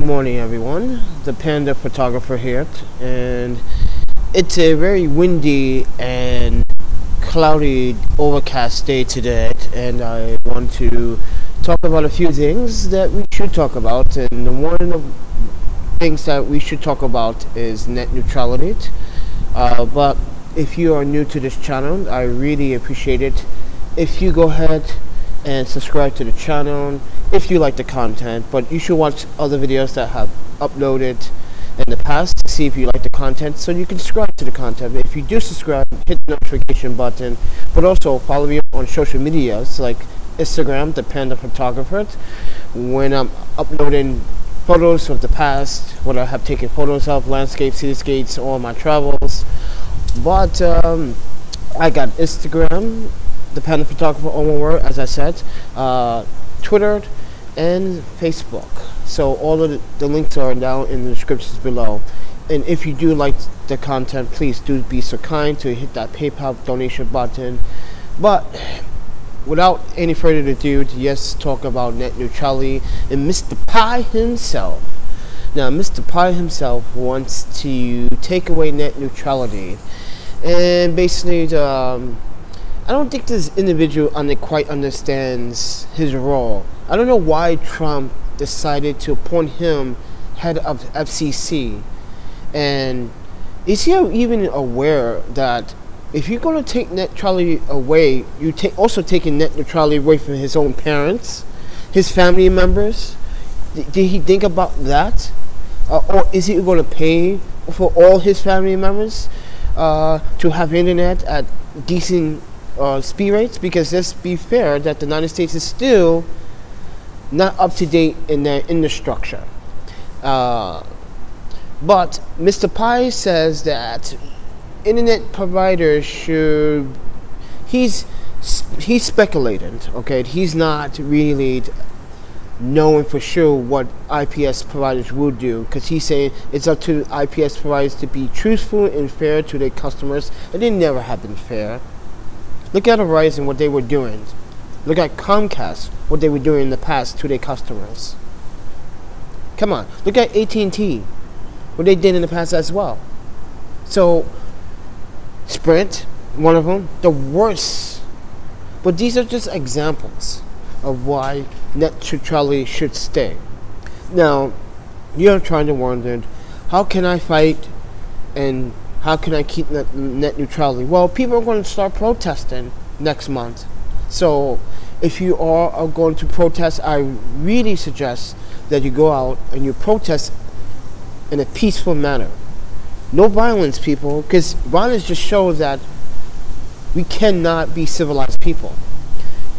Good morning, everyone. The Panda Photographer here, and it's a very windy and cloudy, overcast day today, and I want to talk about a few things that we should talk about. And one of the things that we should talk about is net neutrality. But if you are new to this channel, I really appreciate it if you go ahead and subscribe to the channel if you like the content, but you should watch other videos that have uploaded in the past to see if you like the content, so you can subscribe to the content. If you do subscribe, hit the notification button, but also follow me on social medias like Instagram, ThePandaPhotographer, when I'm uploading photos of the past, what I have taken photos of, landscapes, cityscapes, all my travels. But I got Instagram, the Panda Photographer, all one word, as I said, Twitter, and Facebook. So all of the links are down in the descriptions below. And if you do like the content, please do be so kind to hit that PayPal donation button. But without any further ado, let's talk about net neutrality and Mr. Pi himself. Now, Mr. Pi himself wants to take away net neutrality, and basically I don't think this individual quite understands his role. I don't know why Trump decided to appoint him head of FCC. And is he even aware that if you're going to take net neutrality away, you also taking net neutrality away from his own parents, his family members? Did he think about that? Or is he going to pay for all his family members to have internet at decent speed rates? Because let's be fair, that the United States is still not up to date in their infrastructure. But Mr. Pi says that internet providers should. He's speculating. Okay, he's not really knowing for sure what IPS providers will do, because he's saying it's up to IPS providers to be truthful and fair to their customers, and they never have been fair. Look at Verizon, what they were doing. Look at Comcast, what they were doing in the past to their customers. Come on, look at AT&T, what they did in the past as well. So, Sprint, one of them, the worst. But these are just examples of why net neutrality should stay. Now, you're trying to wonder, how can I fight and how can I keep net neutrality? Well, people are going to start protesting next month. So if you are going to protest, I really suggest that you go out and you protest in a peaceful manner. No violence, people, because violence just shows that we cannot be civilized people.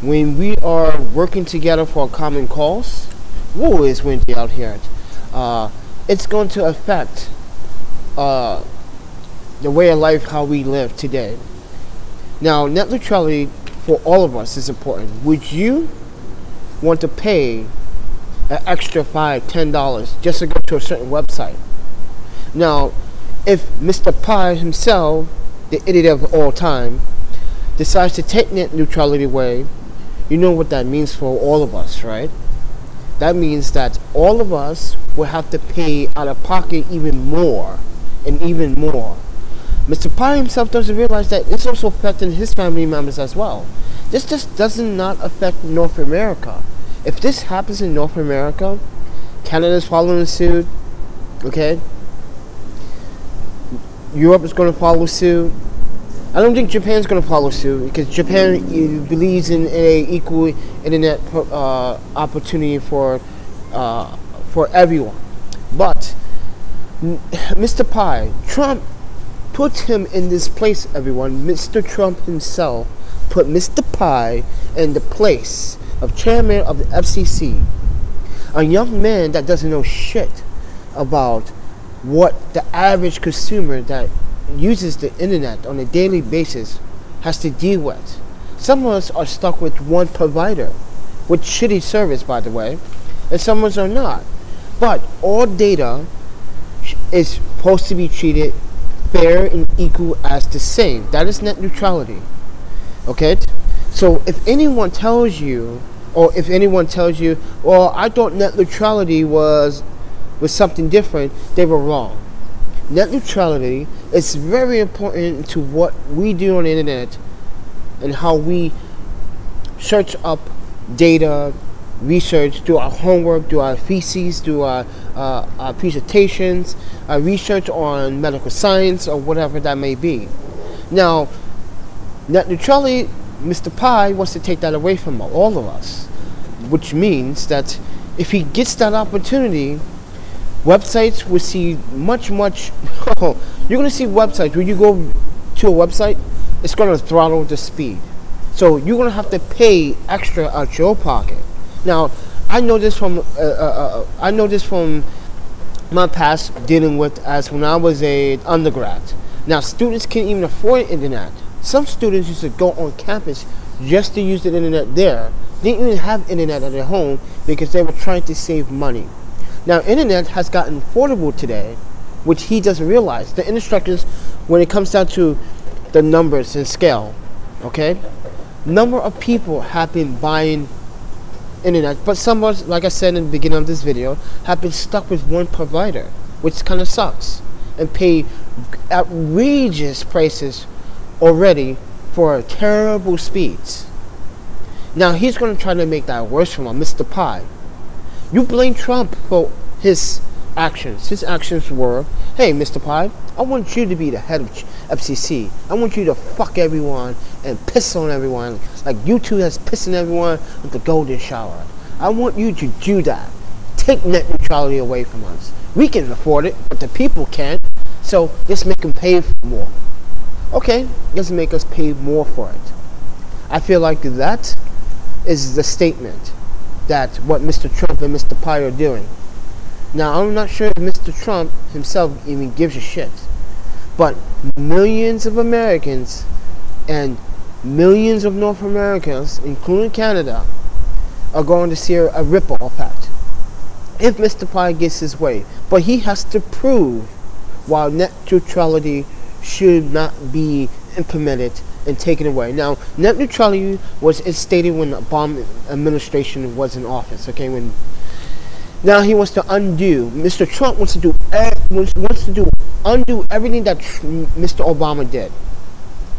When we are working together for a common cause, whoa, it's windy out here. It's going to affect the way of life, how we live today. Now, net neutrality for all of us is important. Would you want to pay an extra $5, $10 just to go to a certain website? Now, if Mr. Pi himself, the idiot of all time, decides to take net neutrality away, you know what that means for all of us, right? That means that all of us will have to pay out of pocket even more and even more. Mr. Pi himself doesn't realize that it's also affecting his family members as well. This just does not affect North America. If this happens in North America, Canada's following suit, okay? Europe is going to follow suit. I don't think Japan's going to follow suit, because Japan believes in a equal internet opportunity for everyone. But Mr. Pi, Trump put him in this place, everyone. Mr. Trump himself put Mr. Pi in the place of chairman of the FCC. A young man that doesn't know shit about what the average consumer that uses the internet on a daily basis has to deal with. Some of us are stuck with one provider, with shitty service, by the way, and some of us are not. But all data is supposed to be treated fair and equal as the same. That is net neutrality. Okay? So if anyone tells you, well, I thought net neutrality was with something different, they were wrong. Net neutrality is very important to what we do on the internet and how we search up data, research, do our homework, do our theses, do our presentations, research on medical science or whatever that may be. Now, net neutrality, Mr. Pi wants to take that away from all of us, which means that if he gets that opportunity, websites will see much you're going to see websites, when you go to a website, it's going to throttle the speed. So you're going to have to pay extra out your pocket. Now, I know this from my past dealing with as when I was an undergrad. Now, students can't even afford internet. Some students used to go on campus just to use the internet there. They didn't even have internet at their home because they were trying to save money. Now, internet has gotten affordable today, which he doesn't realize. The instructors, when it comes down to the numbers and scale, okay, number of people have been buying internet, but some of us, like I said in the beginning of this video, have been stuck with one provider, which kind of sucks, and pay outrageous prices already for terrible speeds. Now he's going to try to make that worse for him, Mr. Pi. You blame Trump for his actions. His actions were, hey, Mr. Pi, I want you to be the head of FCC. I want you to fuck everyone and piss on everyone, like YouTube has pissing everyone with the golden shower. I want you to do that. Take net neutrality away from us. We can afford it, but the people can't. So let's make them pay for more. Okay, let's make us pay more for it. I feel like that is the statement that what Mr. Trump and Mr. Pi are doing. Now, I'm not sure if Mr. Trump himself even gives a shit, but millions of Americans and millions of North Americans, including Canada, are going to see a ripple effect if Mr. Pi gets his way. But he has to prove why net neutrality should not be implemented and taken away. Now, net neutrality was instated when the Obama administration was in office. Okay, now he wants to undo. Mr. Trump wants to undo everything that Mr. Obama did.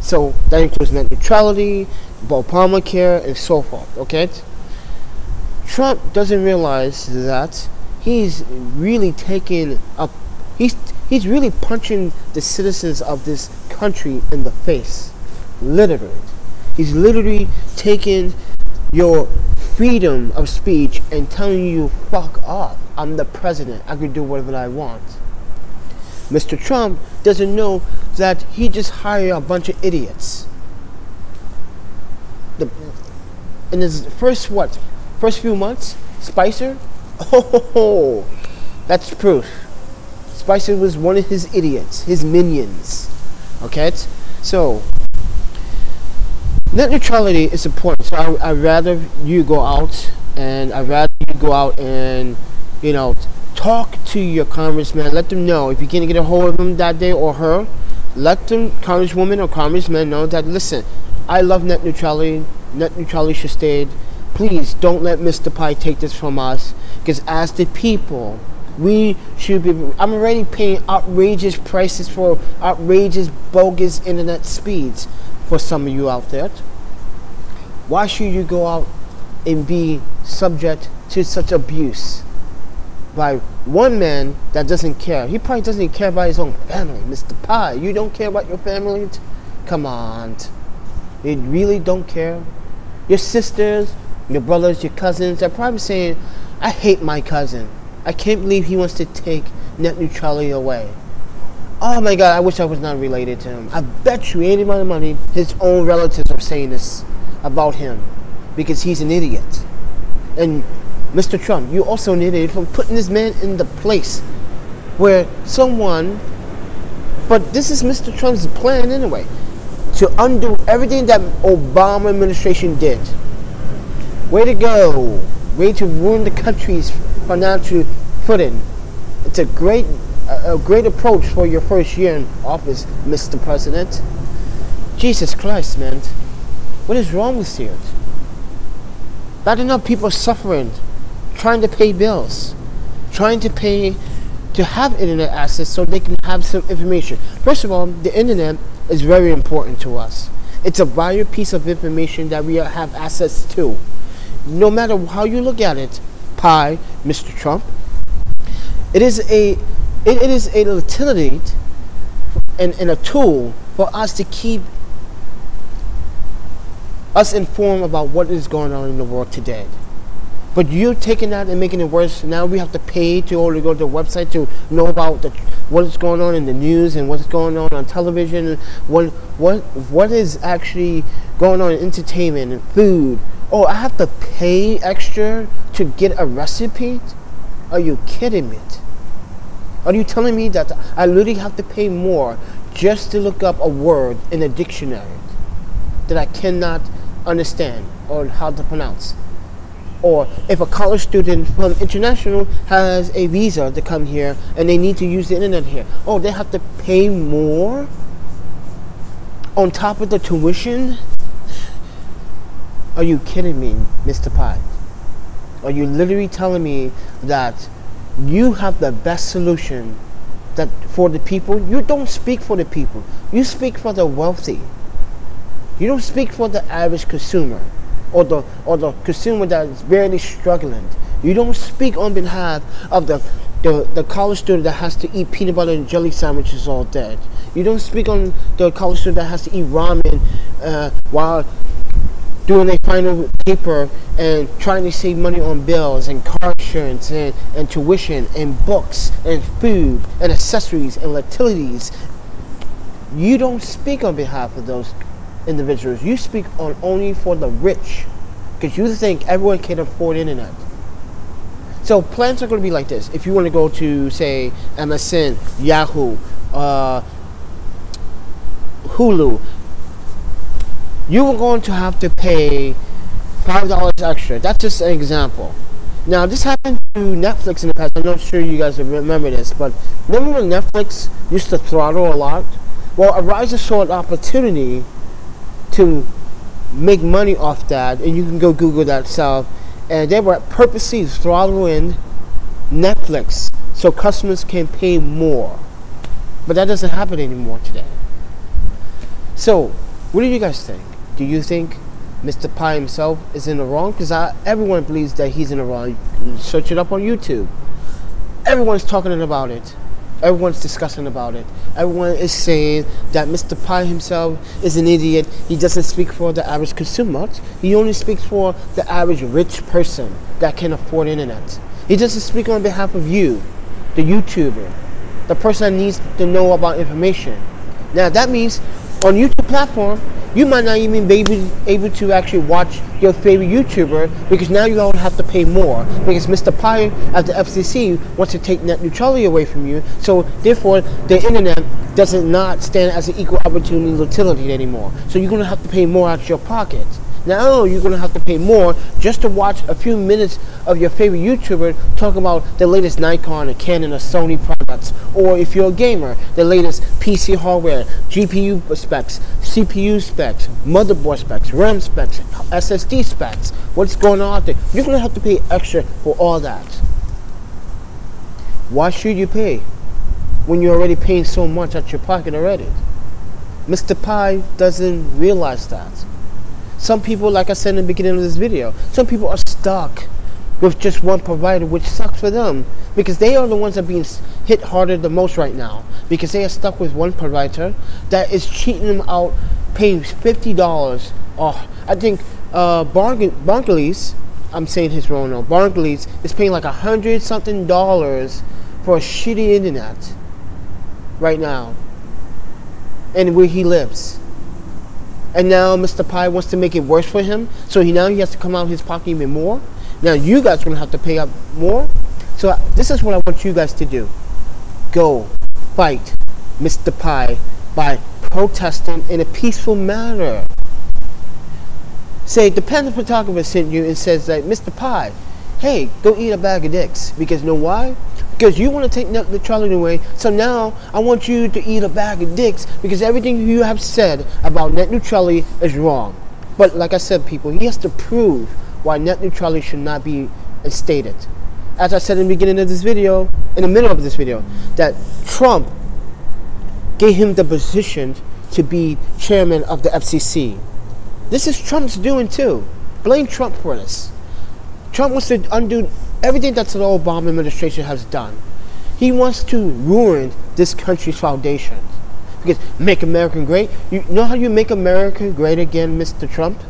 So that includes net neutrality, Obamacare, and so forth. Okay, Trump doesn't realize that he's really taking up. He's really punching the citizens of this country in the face. Literally. He's literally taking your freedom of speech and telling you, fuck off. I'm the president. I can do whatever I want. Mr. Trump doesn't know that he just hired a bunch of idiots. In his first few months, Spicer, oh, that's proof. Spicer was one of his idiots, his minions. Okay, so net neutrality is important. So I'd rather you go out and you know, talk to your congressman. Let them know if you can't get a hold of them that day or her. Let them, congresswoman or congressman, know that, listen, I love net neutrality. Net neutrality should stay. Please don't let Mr. Pi take this from us, because as the people, we should be. I'm already paying outrageous prices for outrageous bogus internet speeds for some of you out there. Why should you go out and be subject to such abuse by one man that doesn't care? He probably doesn't care about his own family. Mr. Pi, you don't care about your family? Come on. You really don't care? Your sisters, your brothers, your cousins, they're probably saying, I hate my cousin. I can't believe he wants to take net neutrality away. Oh my God, I wish I was not related to him. I bet you any amount of money his own relatives are saying this about him because he's an idiot. And Mr. Trump, you also an idiot for putting this man in the place where someone, but this is Mr. Trump's plan anyway, to undo everything that Obama administration did. Way to go. Way to ruin the country's financial footing. It's a great approach for your first year in office, Mr. President. Jesus Christ, man. What is wrong with you? Not enough people suffering, trying to pay bills, trying to pay to have internet access so they can have some information. First of all, the internet is very important to us. It's a vital piece of information that we have access to. No matter how you look at it, Pi, Mr. Trump, it is a utility and a tool for us to keep us informed about what is going on in the world today. But you're taking that and making it worse. Now we have to pay to go to the website to know about what is going on in the news and what's going on television, what is actually going on in entertainment and food. Oh, I have to pay extra to get a recipe? Are you kidding me? Are you telling me that I literally have to pay more just to look up a word in a dictionary that I cannot understand or how to pronounce? Or if a college student from international has a visa to come here and they need to use the internet here, oh, they have to pay more on top of the tuition? Are you kidding me, Mr. Pi? Are you literally telling me that you have the best solution that for the people? You don't speak for the people. You speak for the wealthy. You don't speak for the average consumer or the consumer that is barely struggling. You don't speak on behalf of the college student that has to eat peanut butter and jelly sandwiches all day. You don't speak on the college student that has to eat ramen while doing a final paper and trying to save money on bills and car insurance and tuition and books and food and accessories and utilities. You don't speak on behalf of those individuals. You speak on only for the rich, because you think everyone can afford internet. So plans are going to be like this. If you want to go to, say, MSN, Yahoo, Hulu, you are going to have to pay $5 extra. That's just an example. Now, this happened to Netflix in the past. I'm not sure you guys remember this, but remember when Netflix used to throttle a lot? Well, Verizon saw an opportunity to make money off that, and you can go Google that yourself, and they were purposely throttling Netflix so customers can pay more. But that doesn't happen anymore today. So, what do you guys think? Do you think Mr. Pi himself is in the wrong? Because everyone believes that he's in the wrong. You search it up on YouTube. Everyone's talking about it. Everyone's discussing about it. Everyone is saying that Mr. Pi himself is an idiot. He doesn't speak for the average consumer. He only speaks for the average rich person that can afford internet. He doesn't speak on behalf of you, the YouTuber, the person that needs to know about information. Now that means on YouTube platform, you might not even be able to actually watch your favorite YouTuber, because now you don't have to pay more, because Mr. Pi at the FCC wants to take net neutrality away from you. So therefore, the internet does not stand as an equal opportunity utility anymore. So you're going to have to pay more out of your pocket. Now you're going to have to pay more just to watch a few minutes of your favorite YouTuber talk about the latest Nikon or Canon or Sony products, or if you're a gamer, the latest PC hardware, GPU specs, CPU specs, motherboard specs, RAM specs, SSD specs, what's going on out there. You're going to have to pay extra for all that. Why should you pay when you're already paying so much out your pocket already? Mr. Pi doesn't realize that. Some people, like I said in the beginning of this video, some people are stuck with just one provider, which sucks for them, because they are the ones that are being hit harder the most right now, because they are stuck with one provider that is cheating them out, paying $50. Oh, I think Barclays, I'm saying his wrong now, Barclays is paying like $100-something for a shitty internet right now, and where he lives. And now Mr. Pi wants to make it worse for him, so now he has to come out of his pocket even more. Now you guys are going to have to pay up more. So this is what I want you guys to do. Go fight Mr. Pi by protesting in a peaceful manner. Say, ThePandaPhotographer sent you and says that, Mr. Pi, hey, go eat a bag of dicks. Because you know why? Because you want to take net neutrality away, so now I want you to eat a bag of dicks, because everything you have said about net neutrality is wrong. But like I said, people, he has to prove why net neutrality should not be instated. as I said in the beginning of this video, in the middle of this video, that Trump gave him the position to be chairman of the FCC. This is Trump's doing too. Blame Trump for this. Trump wants to undo everything that the Obama administration has done. He wants to ruin this country's foundations. Because make America great. You know how you make America great again, Mr. Trump?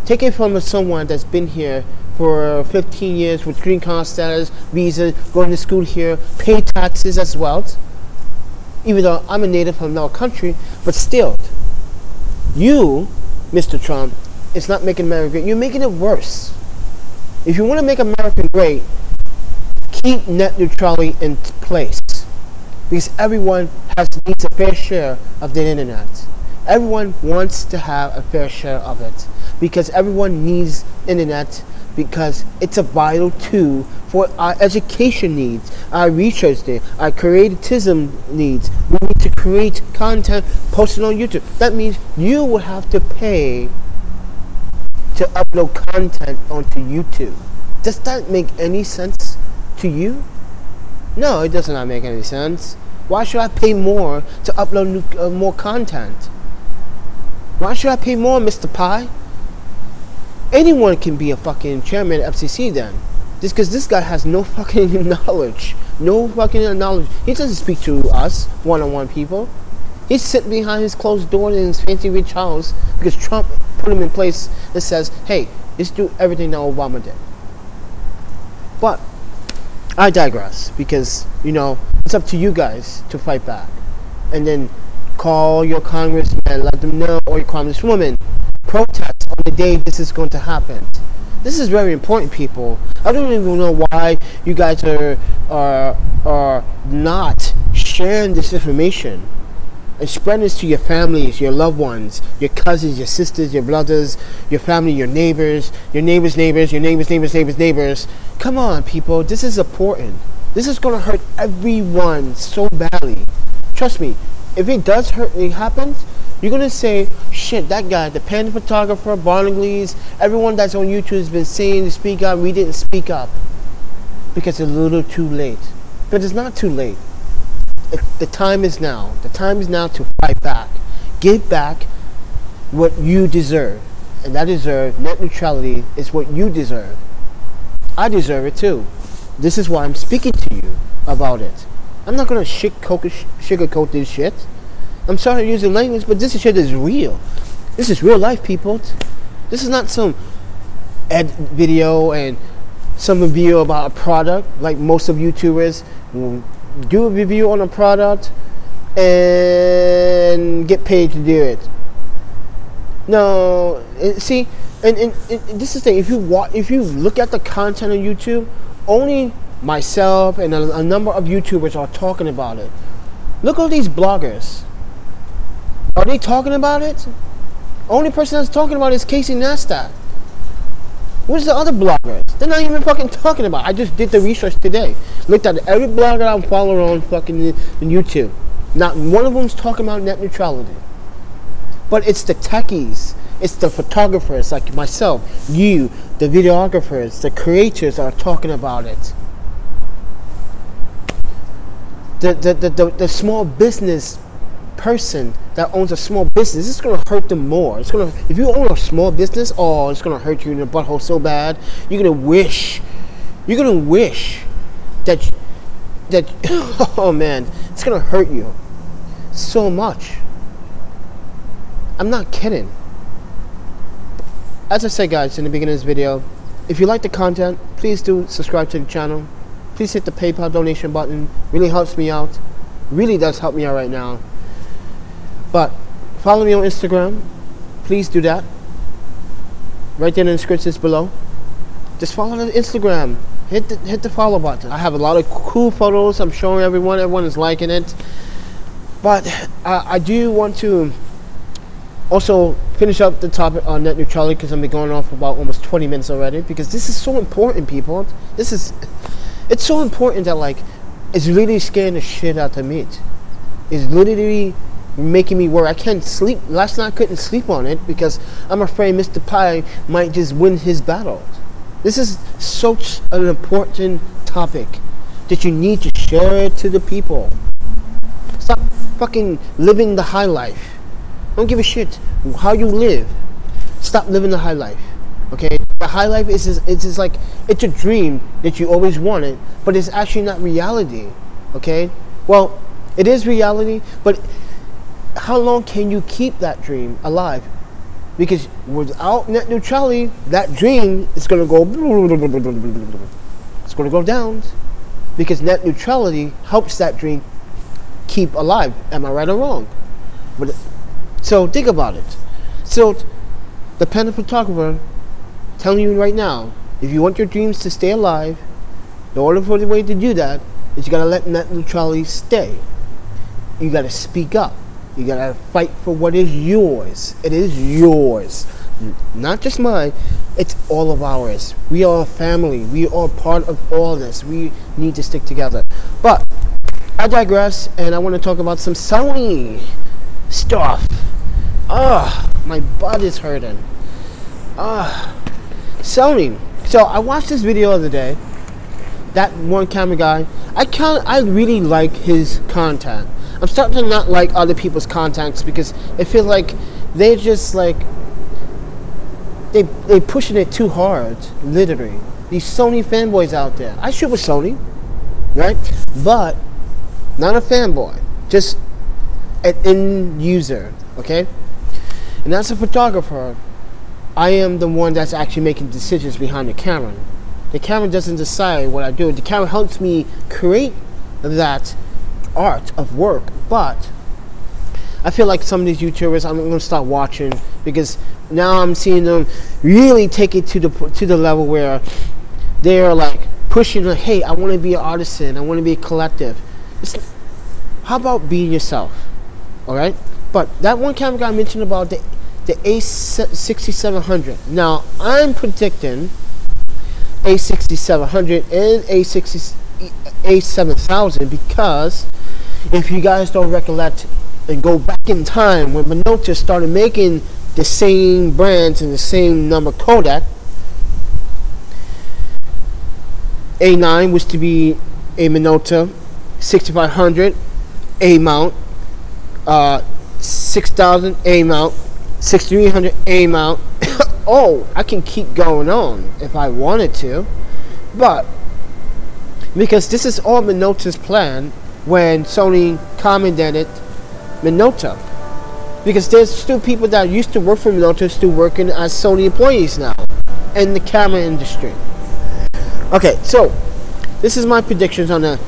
Take it from someone that's been here for 15 years with green card status, visa, going to school here, pay taxes as well. Even though I'm a native from another country, but still, you, Mr. Trump, it's not making America great. You're making it worse. If you want to make America great, keep net neutrality in place. Because everyone needs a fair share of the internet. Everyone wants to have a fair share of it. Because everyone needs internet, because it's a vital tool for our education needs, our research needs, our creatism needs. We need to create content posted on YouTube. That means you will have to pay to upload content onto YouTube. Does that make any sense to you? No, it does not make any sense. Why should I pay more to upload more content? Why should I pay more, Mr. Pie? Anyone can be a fucking chairman of FCC then. Just because this guy has no fucking knowledge. No fucking knowledge. He doesn't speak to us, one-on-one people. He's sitting behind his closed door in his fancy rich house because Trump put him in place that says, hey, let's do everything that Obama did. But I digress because, you know, it's up to you guys to fight back. And then call your congressman, let them know, or your congresswoman, protest on the day this is going to happen. This is very important, people. I don't even know why you guys are not sharing this information and spreading this to your families, your loved ones, your cousins, your sisters, your brothers, your family, your neighbors, your neighbors' neighbors, your neighbors' neighbors' neighbors' neighbors. Come on, people. This is important. This is going to hurt everyone so badly. Trust me. If it does hurt, it happens, you're going to say, shit, that guy, the Panda Photographer, Barnagle's, everyone that's on YouTube has been saying to speak up. We didn't speak up because it's a little too late. But it's not too late. The time is now. The time is now to fight back. Give back what you deserve. And that deserve, net neutrality is what you deserve. I deserve it too. This is why I'm speaking to you about it. I'm not going to sugarcoat this shit. I'm sorry to use the language, but this shit is real. This is real life, people. This is not some video and some review about a product like most of YouTubers will do a review on a product and get paid to do it. No, see, and this is the thing. If you look at the content on YouTube, only myself and a number of YouTubers are talking about it. Look at these bloggers. Are they talking about it? Only person that's talking about it is Casey Neistat. Where's the other bloggers? They're not even fucking talking about it. I just did the research today. Looked at every blogger I'm following on fucking YouTube. Not one of them's talking about net neutrality. But it's the techies. It's the photographers like myself, you, the videographers, the creators are talking about it. The small business person that owns a small business, it's gonna hurt them more. It's gonna, if you own a small business, oh, it's gonna hurt you in the butthole so bad. You're gonna wish that oh man, it's gonna hurt you so much. I'm not kidding. As I said, guys, in the beginning of this video, if you like the content, please do subscribe to the channel. Please hit the PayPal donation button. Really helps me out. Really does help me out right now. But follow me on Instagram. Please do that. Right there in the description below. Just follow the Instagram. Hit the follow button. I have a lot of cool photos I'm showing everyone. Everyone is liking it. But I do want to also finish up the topic on net neutrality because I've been going on for about almost 20 minutes already. Because this is so important, people. It's so important that, like, it's really scaring the shit out of me. It's literally making me worry. I can't sleep. Last night I couldn't sleep on it because I'm afraid Mr. Pie might just win his battle. This is such an important topic that you need to share it to the people. Stop fucking living the high life. Don't give a shit how you live. Stop living the high life. Okay? The high life is just like, it's a dream that you always wanted, but it's actually not reality. Okay? Well, it is reality, but how long can you keep that dream alive? Because without net neutrality, that dream is going to go, it's going to go down. Because net neutrality helps that dream keep alive. Am I right or wrong? But so think about it. So the Panda Photographer telling you right now, if you want your dreams to stay alive, the only way to do that is you gotta let net neutrality stay. You gotta speak up. You gotta fight for what is yours. It is yours, not just mine. It's all of ours. We are a family. We are part of all this. We need to stick together. But I digress, and I want to talk about some Sony stuff. My butt is hurting. Sony. So I watched this video the other day. That one camera guy. I really like his content. I'm starting to not like other people's contacts because it feels like they're just like they pushing it too hard, literally. These Sony fanboys out there. I shoot with Sony, right? But not a fanboy, just an end user, okay? And as a photographer, I am the one that's actually making decisions behind the camera. The camera doesn't decide what I do. The camera helps me create that art of work, but I feel like some of these YouTubers I'm going to start watching because now I'm seeing them really take it to the level where they're like pushing like, hey, I want to be an artisan, I want to be a collective. How about being yourself? All right, but that one camera guy mentioned about the A6700. Now I'm predicting A6700 and A7000 because if you guys don't recollect and go back in time when Minolta started making the same brands and the same number codec, A9 was to be a Minolta, 6500 A mount, 6000 A mount, 6300 A mount. Oh, I can keep going on if I wanted to, but because this is all Minolta's plan when Sony commented Minolta, because there's still people that used to work for Minolta still working as Sony employees now in the camera industry. Okay, so this is my predictions on the,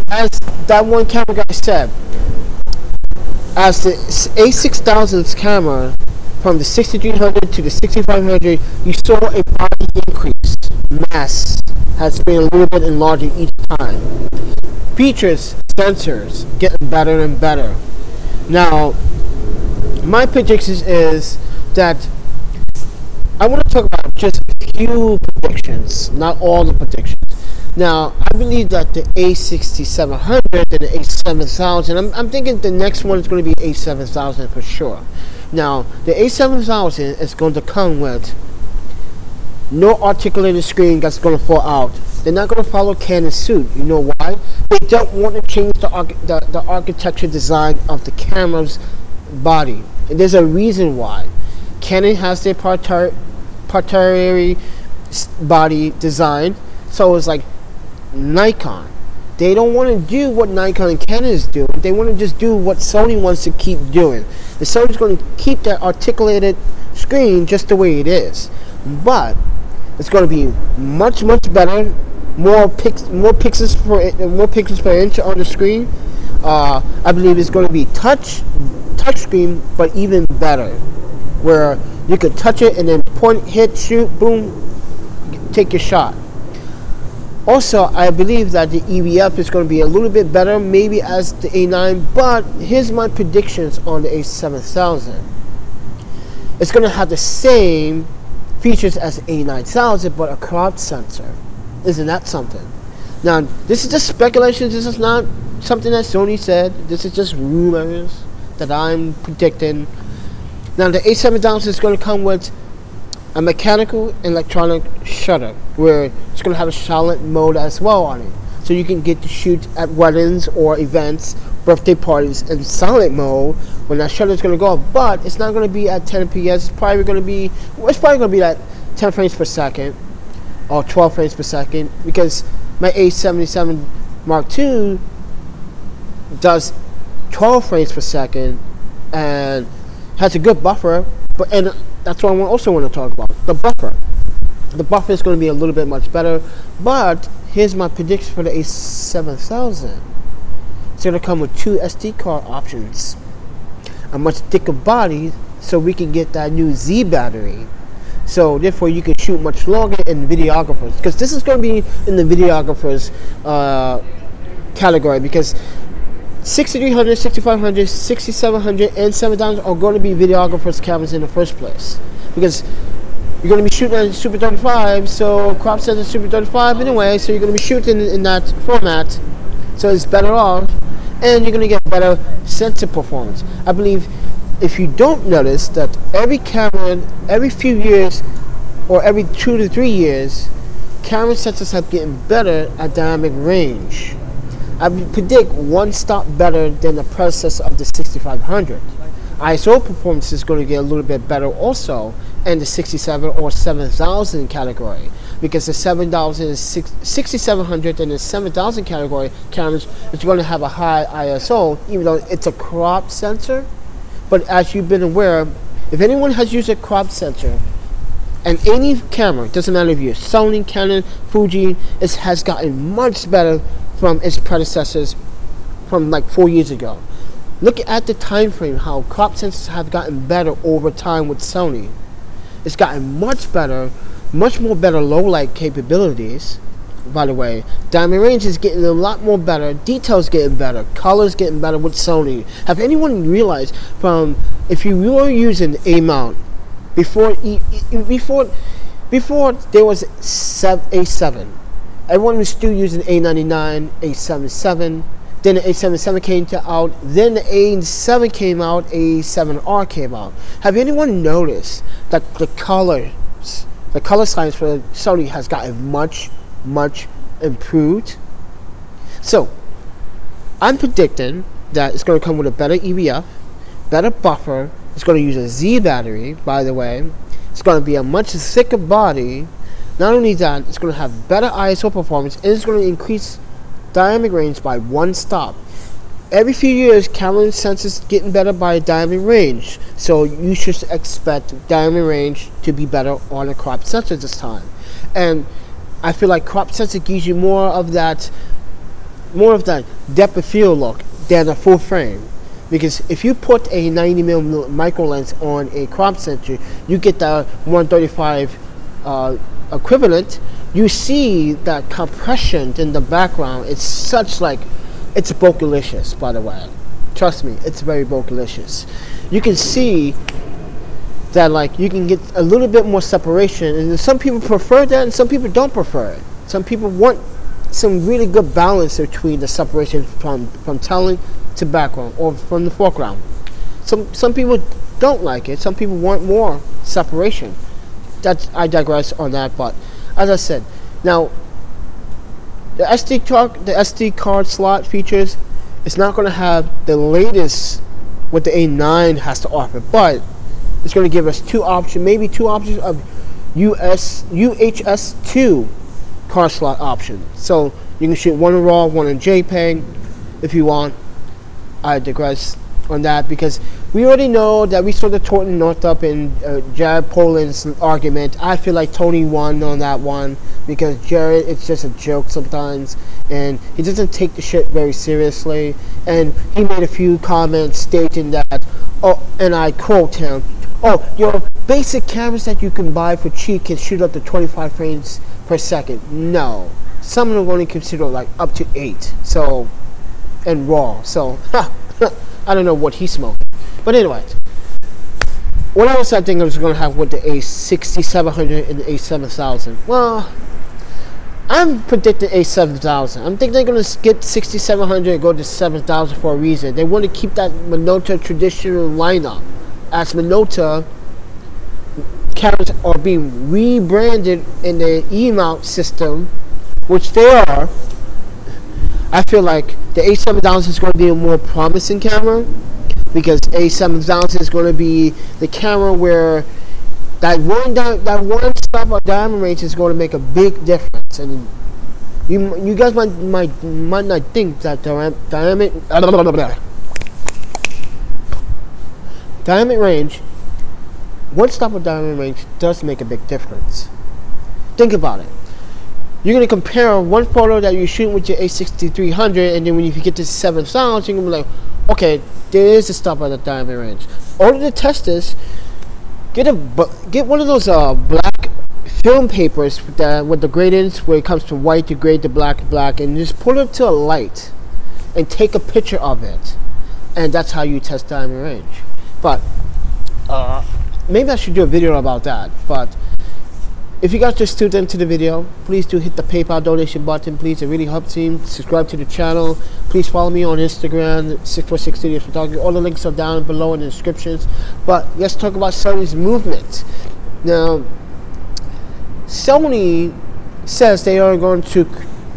as that one camera guy said, as the A6000's camera from the 6300 to the 6500, you saw a body increase. Mass has been a little bit enlarging each time. Features, sensors, getting better and better. Now, my predictions is that I want to talk about just a few predictions, not all the predictions. Now, I believe that the A6700 and the A7000, I'm thinking the next one is going to be A7000 for sure. Now, the A7000 is going to come with no articulated screen that's going to fall out. They're not going to follow Canon's suit. You know why? They don't want to change the architecture design of the camera's body. And there's a reason why. Canon has their proprietary body design, so it's like Nikon. They don't want to do what Nikon and Canon is doing. They want to just do what Sony wants to keep doing. The Sony's going to keep that articulated screen just the way it is, but it's going to be much better. More pixels per inch on the screen. I believe it's going to be touch screen, but even better, where you could touch it and then point, hit, shoot, boom, take your shot. Also, I believe that the EVF is going to be a little bit better, maybe as the A9, but here's my predictions on the A7000. It's going to have the same features as the A9000, but a crop sensor. Isn't that something? Now, this is just speculation. This is not something that Sony said. This is just rumors that I'm predicting. Now, the A7000 is going to come with a mechanical electronic shutter, where it's going to have a silent mode as well on it. So you can get to shoot at weddings or events, birthday parties in silent mode when that shutter is going to go off. But it's not going to be at 10 fps. It's probably going to be at 10 frames per second or 12 frames per second, because my A7000 Mark II does 12 frames per second and has a good buffer. And that's what I also want to talk about, the buffer. The buffer is going to be a little bit much better, but here's my prediction for the A7000. It's going to come with 2 SD card options, a much thicker body, so we can get that new Z battery. So therefore you can shoot much longer in videographers, because this is going to be in the videographers category, because 6300, 6500, 6700, and 7000 are going to be videographers cameras in the first place, because you're going to be shooting on Super 35, so crop sensor Super 35 anyway, so you're going to be shooting in that format, so it's better off, and you're going to get better sensor performance. I believe, if you don't notice, that every camera, every few years, or every 2 to 3 years, camera sensors have getting better at dynamic range. I predict 1 stop better than the predecessor of the 6500. ISO performance is going to get a little bit better also in the 67 or 7000 category, because the 7000 is 6700 and the 7000 category cameras is going to have a high ISO, even though it's a crop sensor. But as you've been aware, if anyone has used a crop sensor, and any camera, doesn't matter if you're Sony, Canon, Fuji, it has gotten much better from its predecessors from like 4 years ago. Look at the time frame, how crop sensors have gotten better over time with Sony. It's gotten much better, much more better low light capabilities. By the way, dynamic range is getting a lot more better, details getting better, colors getting better with Sony. Have anyone realized, from if you were using A mount before there was A7, everyone was still using A99, A77. Then the A77 came out. Then the A7 came out. A7R came out. Have anyone noticed that the color science for Sony has gotten much improved? So I'm predicting that it's going to come with a better EVF, better buffer. It's going to use a Z battery, by the way. It's going to be a much thicker body. Not only that, it's going to have better ISO performance, and it's going to increase dynamic range by 1 stop. Every few years, camera sensors getting better by dynamic range, so you should expect dynamic range to be better on a crop sensor this time. And I feel like crop sensor gives you more of that depth of field look than a full frame. Because if you put a 90mm micro lens on a crop sensor, you get the 135 equivalent. You see that compression in the background. It's such like, it's bokeh-licious, by the way. Trust me, it's very bokeh-licious. You can see that, like, you can get a little bit more separation, and some people prefer that and some people don't prefer it. Some people want some really good balance between the separation from talent to background, or from the foreground. Some people don't like it. Some people want more separation. I digress on that, but as I said, now the SD card slot features, it's not going to have the latest what the A9 has to offer, but it's going to give us maybe two options of UHS-2 card slot option. So you can shoot one in RAW, one in JPEG if you want. I digress on that, because we already know that we saw the Thornton Northup and Jared Poland's argument. I feel like Tony won on that one, because Jared, it's just a joke sometimes, and he doesn't take the shit very seriously. And he made a few comments stating that, oh, and I quote him, "Oh, your basic cameras that you can buy for cheap can shoot up to 25 frames per second." No, some of them only consider like up to 8. So, and RAW. So, I don't know what he smoked. But anyways, what else I think I was going to have with the A6700 and the A7000? Well, I'm predicting A7000. I'm thinking they're going to skip 6700 and go to 7000 for a reason. They want to keep that Minolta traditional lineup, as Minolta cameras are being rebranded in the E-mount system, which they are, I feel like the A7000 is going to be a more promising camera, because A7000 is going to be the camera where that one stop of diamond range is going to make a big difference. And you guys might not think that diamond range, one stop of diamond range does make a big difference. Think about it. You're going to compare one photo that you're shooting with your A6300, and then when you get to 7000, you're going to be like, okay, there is a stop at the diamond range. Order to test this. Get one of those black film papers with the gradients where it comes from white to gray to black, and just put it to a light and take a picture of it, and that's how you test diamond range. But maybe I should do a video about that. But if you guys just tuned into the video, please do hit the PayPal donation button. Please, it really helps me. Subscribe to the channel. Please follow me on Instagram, 646 Studios Photography. All the links are down below in the descriptions. But let's talk about Sony's movement. Now, Sony says they are going to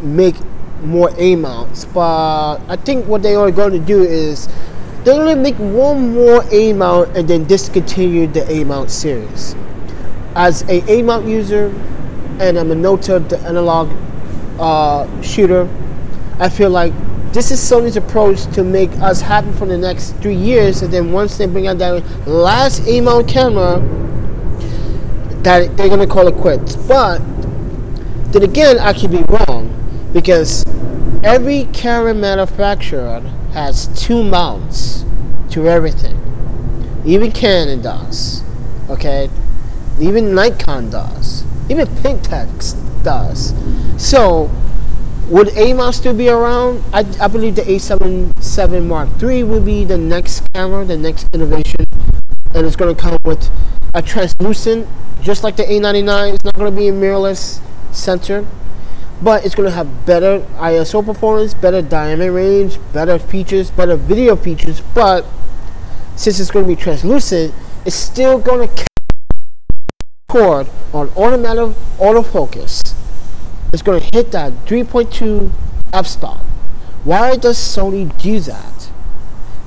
make more A mounts, but I think what they are going to do is they're going to make one more A mount and then discontinue the A mount series. As a A-mount user and I'm a Minolta, the analog shooter, I feel like this is Sony's approach to make us happy for the next 3 years, and then once they bring out that last A-mount camera, that they're gonna call it quits. But then again, I could be wrong, because every camera manufacturer has 2 mounts to everything. Even Canon does. Okay. Even Nikon does. Even Pentax does. So, would A-mount still be around? I believe the A7700 Mark III will be the next camera, the next innovation. And it's going to come with a translucent, just like the A99. It's not going to be a mirrorless sensor. But it's going to have better ISO performance, better diamond range, better features, better video features. But since it's going to be translucent, it's still going to record on automatic autofocus. It's going to hit that 3.2 f-stop. Why does Sony do that?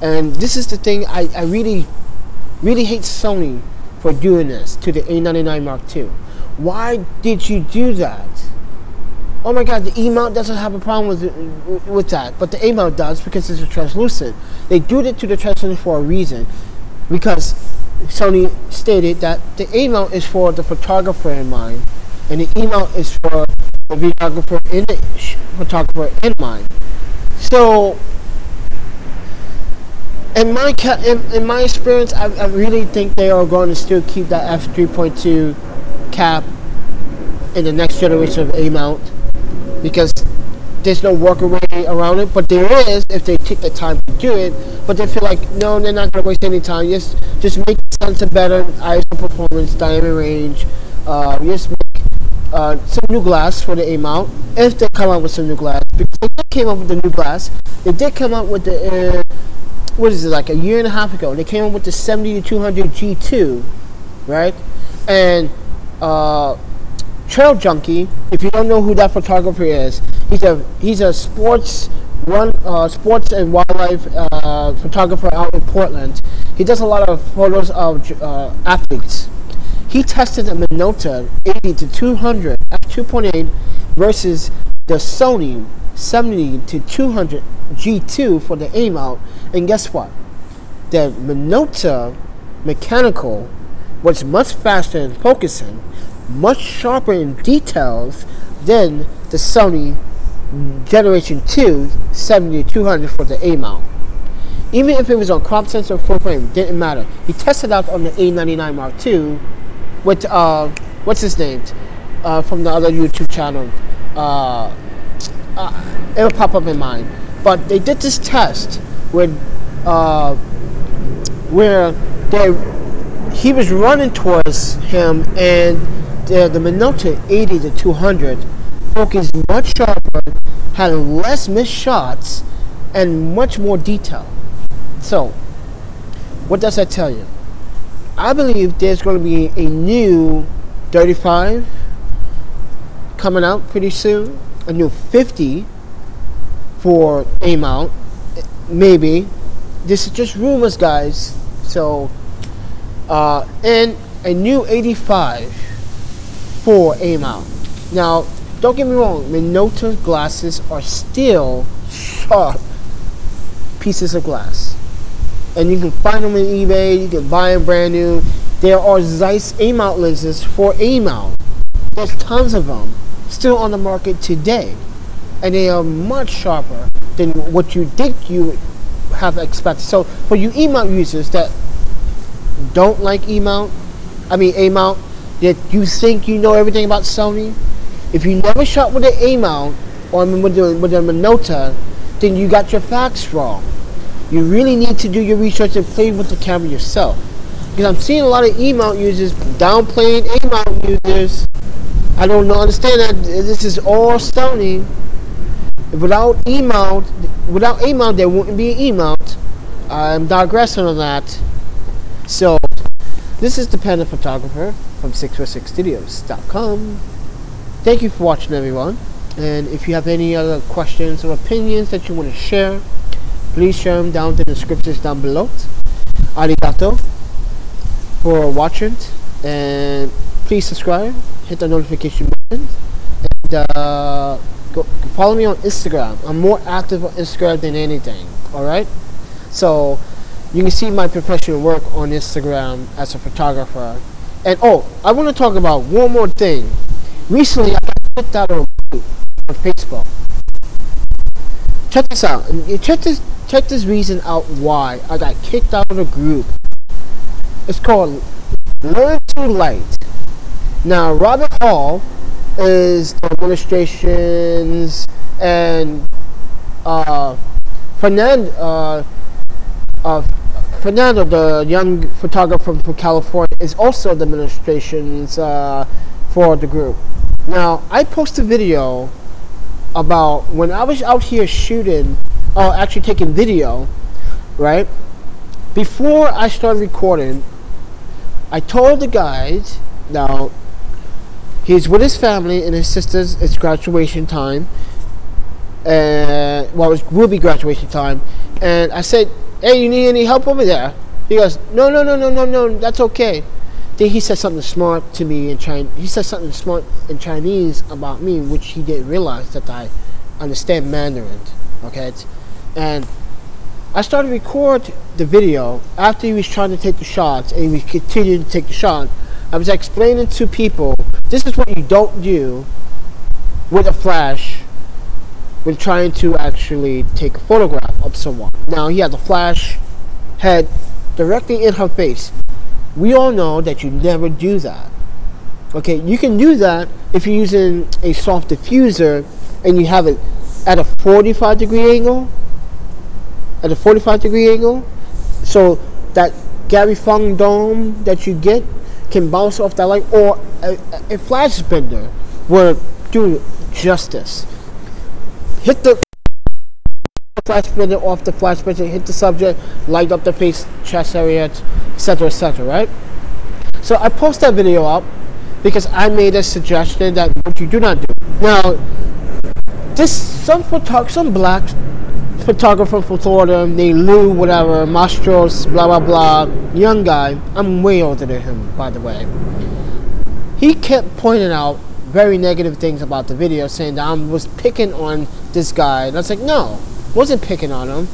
And this is the thing, I really hate Sony for doing this to the A99 Mark II. Why did you do that? Oh my god, the E-mount doesn't have a problem with that, but the A-mount does, because it's a translucent. They do it to the translucent for a reason, because Sony stated that the A-mount is for the photographer in mind, and the E-mount is for the videographer and the photographer in mind. So, in my experience, I really think they are going to still keep that f3.2 cap in the next generation of A-mount, because there's no workaround around it. But there is, if they take the time to do it. But they feel like, no, they're not going to waste any time. Just make the sensor better, ISO performance, diamond range. Just make some new glass for the A-mount, if they come out with some new glass. Because they came up with the new glass. They did come out with the, what is it, like a year and a half ago. They came up with the 70-200 G2, right? And Trail Junkie, if you don't know who that photographer is, he's a sports and wildlife photographer out in Portland. He does a lot of photos of athletes. He tested a Minolta 80-200 f2.8 versus the Sony 70-200 G2 for the A-mount, and guess what? The Minolta mechanical was much faster in focusing, much sharper in details than the Sony Generation 2 70-200 for the A-mount. Even if it was on crop sensor or full frame, didn't matter. He tested out on the A99 Mark II with what's his name from the other YouTube channel. It'll pop up in mine. But they did this test where he was running towards him, and the Minolta 80-200 focused much sharper, had less missed shots, and much more detail. So, what does that tell you? I believe there's going to be a new 35 coming out pretty soon, a new 50 for A mount, maybe. This is just rumors, guys. So and a new 85 for A mount. Now don't get me wrong, Minolta glasses are still sharp pieces of glass, and you can find them on eBay. You can buy them brand new. There are Zeiss A mount lenses for A mount. There's tons of them still on the market today, and they are much sharper than what you think you have expected. So for you E mount users that don't like A mount, that you think you know everything about Sony, if you never shot with an A mount or with a Minolta, then you got your facts wrong. You really need to do your research and play with the camera yourself. Because I'm seeing a lot of E mount users downplaying A mount users. I don't understand that this is all Sony. Without A mount, there wouldn't be an E mount. I'm digressing on that. So, this is the Panda Photographer from 646studios.com. Thank you for watching, everyone. And if you have any other questions or opinions that you want to share, please share them down in the descriptions down below. Arigato for watching, and please subscribe, hit the notification button, and follow me on Instagram. I'm more active on Instagram than anything. Alright? So you can see my professional work on Instagram as a photographer. And I want to talk about one more thing. Recently I got kicked out of a group on Facebook. Check this out. Check this reason out why I got kicked out of the group. It's called Learn to Light. Now Robert Hall is the administrations, and Fernando, the young photographer from California, is also the administrations for the group. Now I posted a video about when I was out here shooting, actually taking video, right? Before I started recording, I told the guys, now he's with his family and his sisters. It's graduation time, well, it will be graduation time, and I said, hey, you need any help over there? He goes, no, that's okay. Then he said something smart to me in Chinese. He said something smart in Chinese about me, which he didn't realize that I understand Mandarin. Okay, and I started to record the video after he was trying to take the shots, and he was continuing to take the shot. I was explaining to people, this is what you don't do with a flash when trying to actually take a photograph of someone. Now he had the flash head directly in her face. We all know that you never do that. Okay, you can do that if you're using a soft diffuser and you have it at a 45-degree angle. At a 45-degree angle, so that Gary Fung dome that you get can bounce off that light, or a flash bender will do justice. Hit the flash bender off the flash bender, hit the subject, light up the face, chest area, etc., etc., right? So I post that video up because I made a suggestion that what you do not do. Now, some black photographer from Florida named Lou, whatever, Mastros, blah blah blah, young guy, I'm way older than him, by the way. He kept pointing out very negative things about the video, saying that I was picking on this guy, and I was like, no, wasn't picking on him,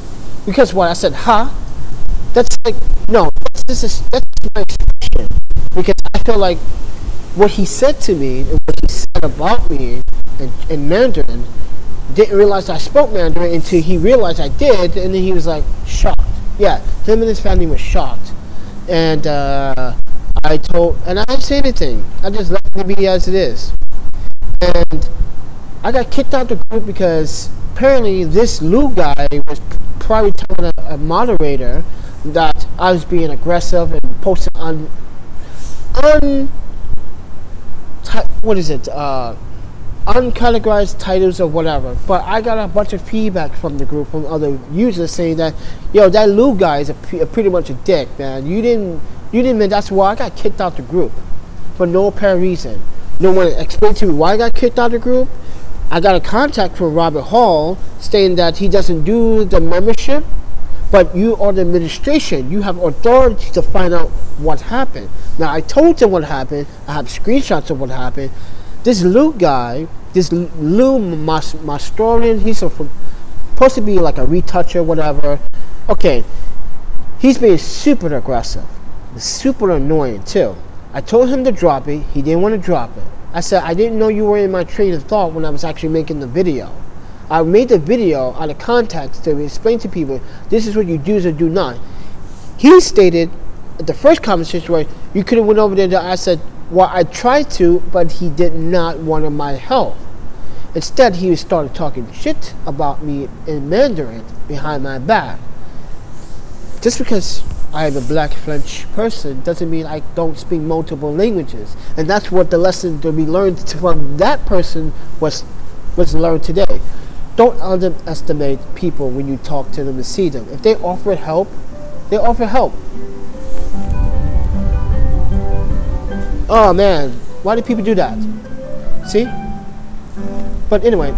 because what I said, that's like, no, that's my expression, because I feel like what he said to me and what he said about me in Mandarin, didn't realize I spoke Mandarin until he realized I did, and then he was like shocked. Yeah, him and his family were shocked, and I didn't say anything. I just left it be as it is, and I got kicked out of the group because apparently this Lou guy was probably telling a moderator that I was being aggressive and posting uncategorized titles or whatever. But I got a bunch of feedback from the group, from other users, saying that, yo, that Lou guy is pretty much a dick, man. You didn't You didn't admit. That's why I got kicked out the group for no apparent reason. No one explained to me why I got kicked out of the group. I got a contact from Robert Hall stating that he doesn't do the membership, but you are the administration. You have authority to find out what happened. Now, I told them what happened. I have screenshots of what happened. This Lou guy, this Lou Mastorian, he's supposed to be like a retoucher, whatever. Okay, he's being super aggressive. Super annoying, too. I told him to drop it. He didn't want to drop it. I said, I didn't know you were in my train of thought when I was actually making the video. I made the video out of context to explain to people, this is what you do or do not. He stated at the first conversation where you could have went over there, I said, well, I tried to, but he did not want my help. Instead, he started talking shit about me in Mandarin behind my back. Just because I am a black French person doesn't mean I don't speak multiple languages. And that's what the lesson to be learned from that person was learned today. Don't underestimate people when you talk to them and see them. If they offer help, they offer help. Oh man, why do people do that? See? But anyway,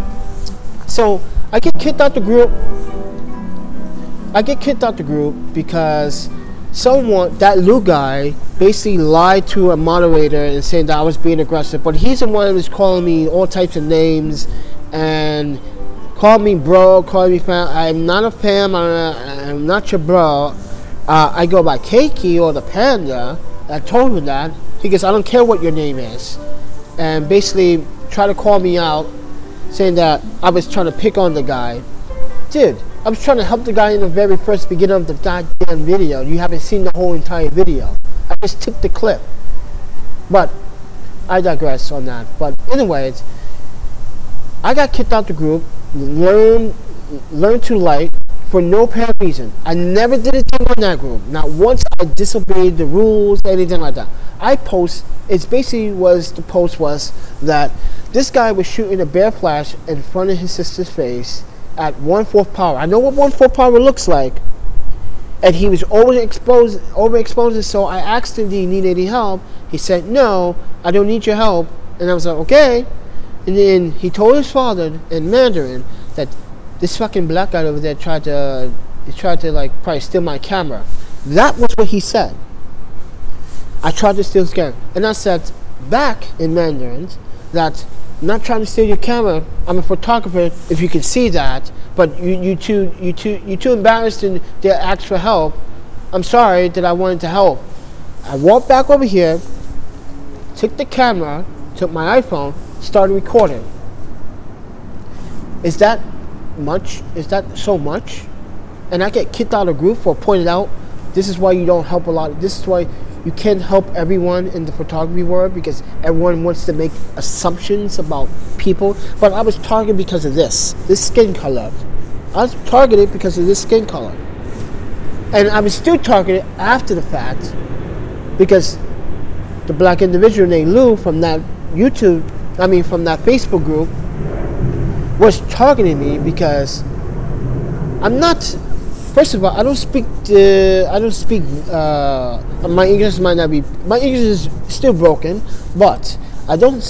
so I get kicked out the group. I get kicked out the group because someone, that Lou guy, basically lied to a moderator and saying that I was being aggressive. But he's the one who was calling me all types of names and called me bro, called me fam. I'm not a fam. I'm not your bro. I go by Keiki or the Panda. I told him that. He goes, I don't care what your name is. And basically tried to call me out, saying that I was trying to pick on the guy. Dude, I was trying to help the guy in the very first beginning of the goddamn video. You haven't seen the whole entire video. I just took the clip. But I digress on that. But anyways, I got kicked out the group. Learn to like for no apparent reason. I never did a thing on that group. Not once I disobeyed the rules, anything like that. I post, it's basically the post was that this guy was shooting a bare flash in front of his sister's face at 1/4 power. I know what 1/4 power looks like. And he was overexposed, so I asked him, do you need any help? He said, no, I don't need your help. And I was like, okay. And then he told his father in Mandarin that this fucking black guy over there tried to like probably steal my camera. That was what he said. I tried to steal his camera. And I said back in Mandarin that I'm not trying to steal your camera. I'm a photographer, if you can see that. But you're too embarrassed to ask for help. I'm sorry that I wanted to help. I walked back over here, took the camera, took my iPhone, started recording. Is that much? Is that so much? And I get kicked out of the group for pointing out this is why you don't help a lot. This is why you can't help everyone in the photography world, because everyone wants to make assumptions about people. But I was targeted because of this skin color. I was targeted because of this skin color. And I was still targeted after the fact because the black individual named Lou from that from that Facebook group was targeting me because I'm not. First of all, I don't speak. My English might not be. My English is still broken, but I don't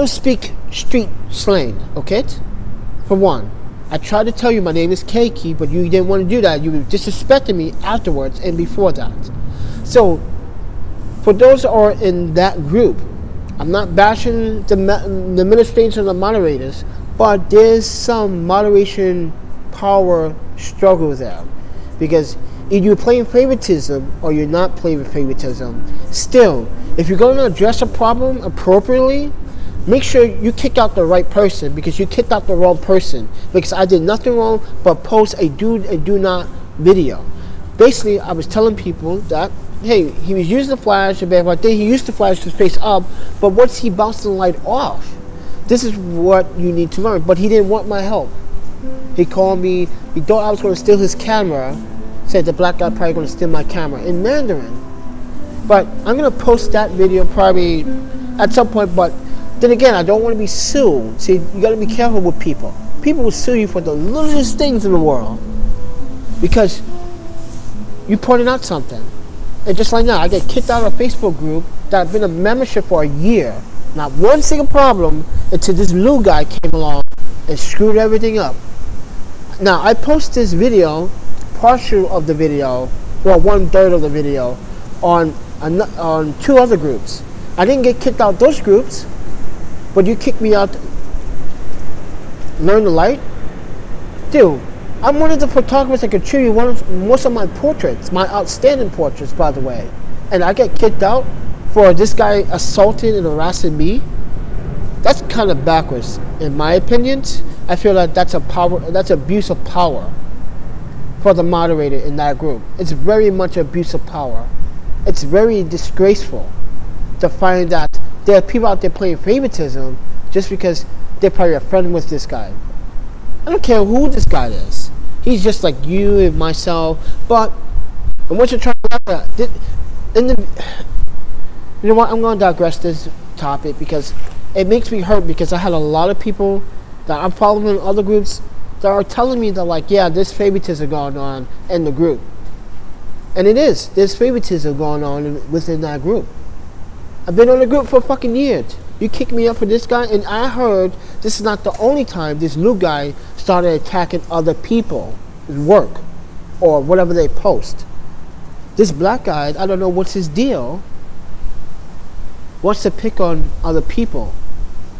speak street slang. Okay, for one, I tried to tell you my name is Keiki, but you didn't want to do that. You were disrespecting me afterwards and before that. So, for those who are in that group, I'm not bashing the administrators and the moderators, but there's some moderation power struggle there. Because either you're playing favoritism or you're not playing favoritism. Still, if you're going to address a problem appropriately, make sure you kick out the right person, because you kicked out the wrong person. Because I did nothing wrong but post a do not video. Basically, I was telling people that, hey, he was using the flash, but then he used the flash to face up, but once he bounced the light off, this is what you need to learn. But he didn't want my help. He called me, he thought I was going to steal his camera, said the black guy probably going to steal my camera in Mandarin. But I'm going to post that video probably at some point, but then again, I don't want to be sued. See, you got to be careful with people. People will sue you for the littlest things in the world. Because You pointed out something. And just like now, I get kicked out of a Facebook group that I've been a membership for a year. Not one single problem until this blue guy came along and screwed everything up. Now, I post this video, partial of the video, well, 1/3 of the video, on 2 other groups. I didn't get kicked out those groups, but you kicked me out. Learn the light? Dude, I'm one of the photographers that contribute most of my portraits, my outstanding portraits, by the way. And I get kicked out for this guy assaulting and harassing me? That's kind of backwards, in my opinion. I feel like that's abuse of power for the moderator in that group. It's very much abuse of power. It's very disgraceful to find that there are people out there playing favoritism just because they're probably a friend with this guy. I don't care who this guy is. He's just like you and myself. But and what you're trying to laugh at, you know what? I'm going to digress this topic because it makes me hurt, because I had a lot of people that I'm following in other groups that are telling me that, like, yeah, there's favoritism going on in the group. And it is. There's favoritism going on within that group. I've been on the group for fucking years. You kicked me up for this guy, and I heard this is not the only time this new guy started attacking other people's work or whatever they post. This black guy, I don't know what's his deal, wants to pick on other people.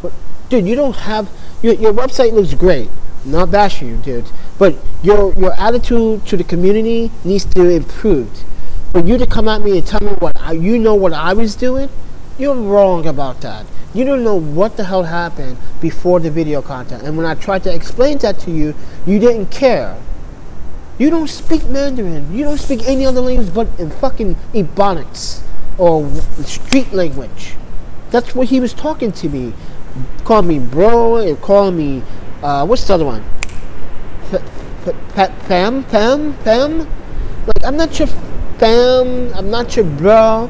But dude, you don't have your website looks great. I'm not bashing you, dude, but your attitude to the community needs to improve. For you to come at me and tell me what I was doing, you're wrong about that. You don't know what the hell happened before the video content. And when I tried to explain that to you, you didn't care. You don't speak Mandarin. You don't speak any other language but in fucking Ebonics or street language. That's what he was talking to me. Called me bro and called me, what's the other one? Fam? Like, I'm not your fam. I'm not your bro.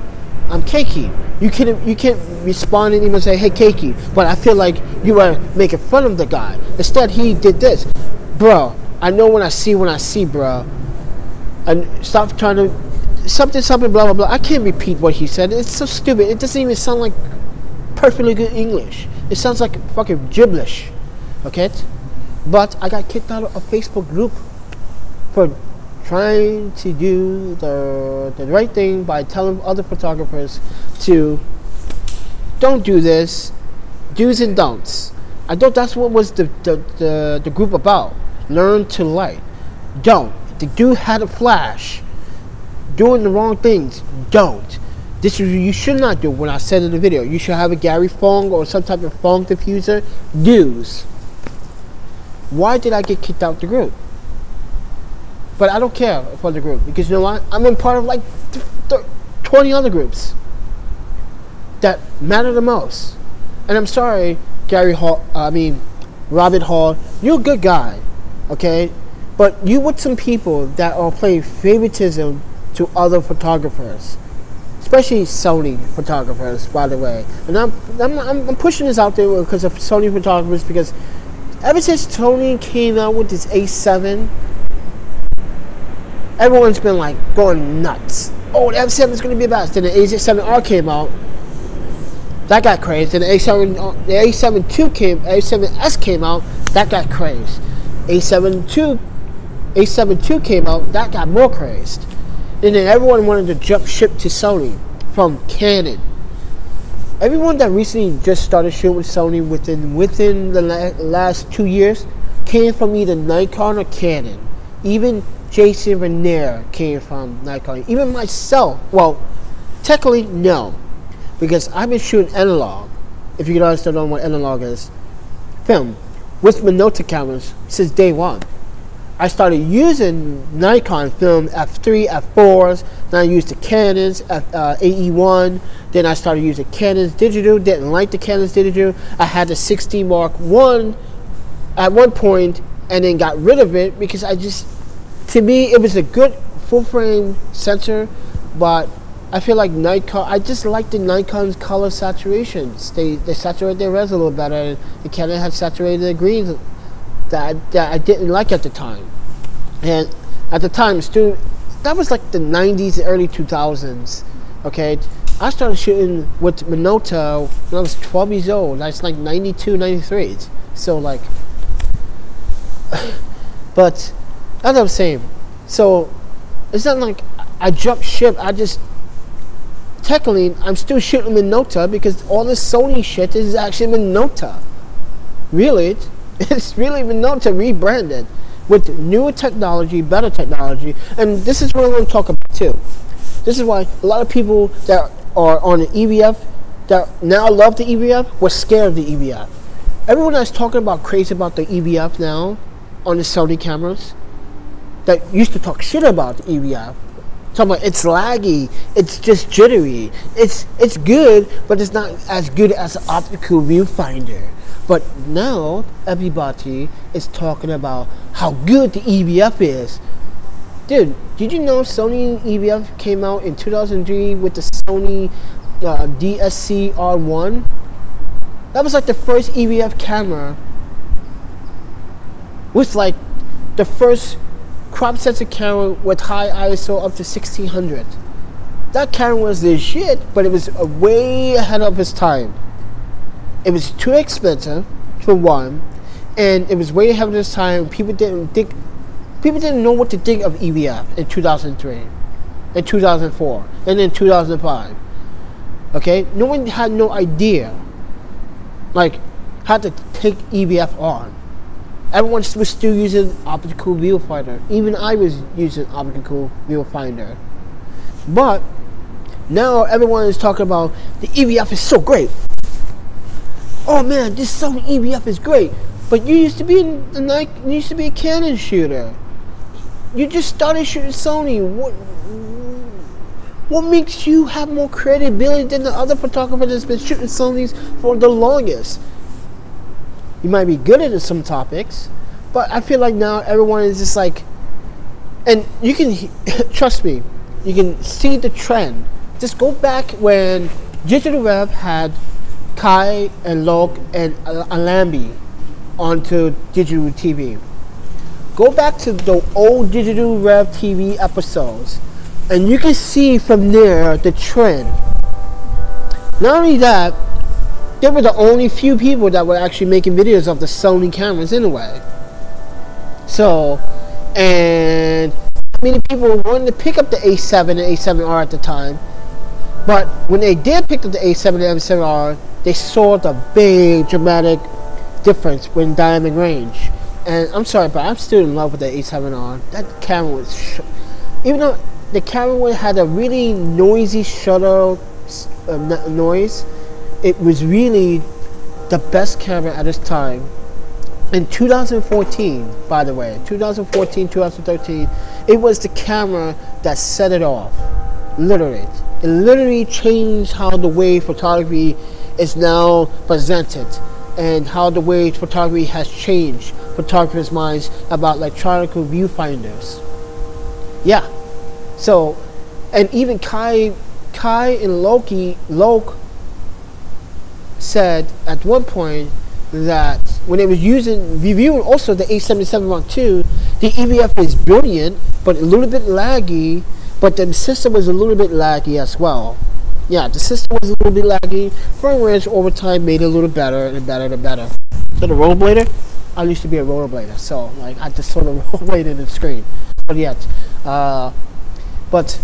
I'm Keiki. You can't respond and even say, hey, Keiki. But I feel like you were making fun of the guy. Instead, he did this. Bro, I know when I see, bro. And stop trying to... Something, blah, blah, blah. I can't repeat what he said. It's so stupid. It doesn't even sound like perfectly good English. It sounds like fucking gibberish. Okay? But I got kicked out of a Facebook group for trying to do the right thing by telling other photographers to don't do this, do's and don'ts. I thought that's what was the group about. Learn to light. Don't. The dude had a flash. Doing the wrong things. Don't. This is what you should not do. When I said in the video, you should have a Gary Fong or some type of Fong diffuser. Do's. Why did I get kicked out the group? But I don't care for the group, because you know what? I'm in part of like 20 other groups that matter the most. And I'm sorry, Robert Hall, you're a good guy, okay? But you with some people that are playing favoritism to other photographers, especially Sony photographers, by the way. And I'm pushing this out there because of Sony photographers, because ever since Sony came out with this A7, everyone's been like going nuts. Oh, the A7 is going to be the best. Then the A7000 came out. That got crazed. Then the A7S came out. That got crazed. A72 came out. That got more crazed. And then everyone wanted to jump ship to Sony from Canon. Everyone that recently just started shooting with Sony within the last 2 years came from either Nikon or Canon. Even Jason Renier came from Nikon. Even myself, well, technically no, because I've been shooting analog, if you guys don't know what analog is, film, with Minolta cameras since day one. I started using Nikon film F3, F4s, then I used the Canons, AE1, then I started using Canons digital, didn't like the Canons digital. I had the 60 Mark I at one point and then got rid of it because to me, it was a good full-frame sensor, but I feel like Nikon, I just like the Nikon's color saturations. They saturate their reds a little better, and the Canon had saturated the greens that I didn't like at the time. And at the time, that was like the 90s and early 2000s. Okay, I started shooting with Minolta when I was 12 years old. That's like 92, 93. So like, but as I was saying, so it's not like I jumped ship. I just, technically, I'm still shooting Minolta because all this Sony shit is actually Minolta. Really, it's really Minolta rebranded with newer technology, better technology, and this is what I'm going to talk about too. This is why a lot of people that are on the EVF that now love the EVF were scared of the EVF. Everyone that's talking about crazy about the EVF now on the Sony cameras that used to talk shit about the EVF, talking about it's laggy, it's just jittery, it's good, but it's not as good as an optical viewfinder. But now everybody is talking about how good the EVF is. Dude, did you know Sony EVF came out in 2003 with the Sony DSC-R1? That was like the first EVF camera with like the first crop sensor camera with high ISO up to 1600. That camera was the shit, but it was way ahead of its time. It was too expensive for one, and it was way ahead of its time. People didn't know what to think of EVF in 2003, in 2004, and in 2005. Okay, no one had no idea, like, how to take EVF on. Everyone was still using optical viewfinder. Even I was using optical viewfinder. But now everyone is talking about the EVF is so great. Oh man, this Sony EVF is great. But you used to be a Canon shooter. You just started shooting Sony. What makes you have more credibility than the other photographer that's been shooting Sonys for the longest? You might be good at some topics, but I feel like now everyone is just like, and you can trust me, you can see the trend. Just go back when Digital Rev had Kai and Lok and Alambi onto digital TV. Go back to the old Digital Rev TV episodes, and you can see from there the trend. Not only that, they were the only few people that were actually making videos of the Sony cameras anyway. So, and many people wanted to pick up the A7 and A7R at the time, but when they did pick up the A7 and A7R, they saw the big dramatic difference in dynamic range. And I'm sorry, but I'm still in love with the A7R. That camera was, even though the camera had a really noisy shutter noise, it was really the best camera at its time. In 2014, by the way, 2014, 2013, it was the camera that set it off. Literally. It literally changed how the way photography is now presented and how the way photography has changed photographers' minds about electronic viewfinders. Yeah. So, and even Kai and Lok said at one point that when they was reviewing also the A7000 the EVF is brilliant, but a little bit laggy, but the system was a little bit laggy as well. Yeah, the system was a little bit laggy. Firmware over time made it a little better and better and better. So the rollerblader, I used to be a rollerblader, so like I just sort of rollerbladed the screen. But yet, but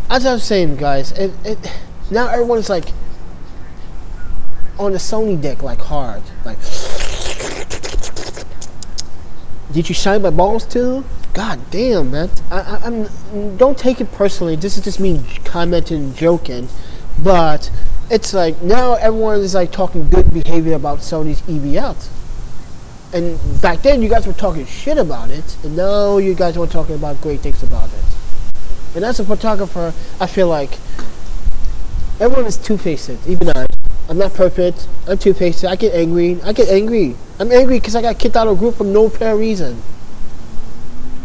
as I was saying, guys, now everyone's like on the Sony dick, like hard, like. Did you shine my balls too? God damn, man. I'm don't take it personally. This is just me commenting, joking, but it's like now everyone is like talking good behavior about Sony's EVF. And back then you guys were talking shit about it, and now you guys were talking about great things about it. And as a photographer, I feel like everyone is two-faced. Even I'm not perfect. I'm two-faced. I get angry. I'm angry because I got kicked out of a group for no fair reason.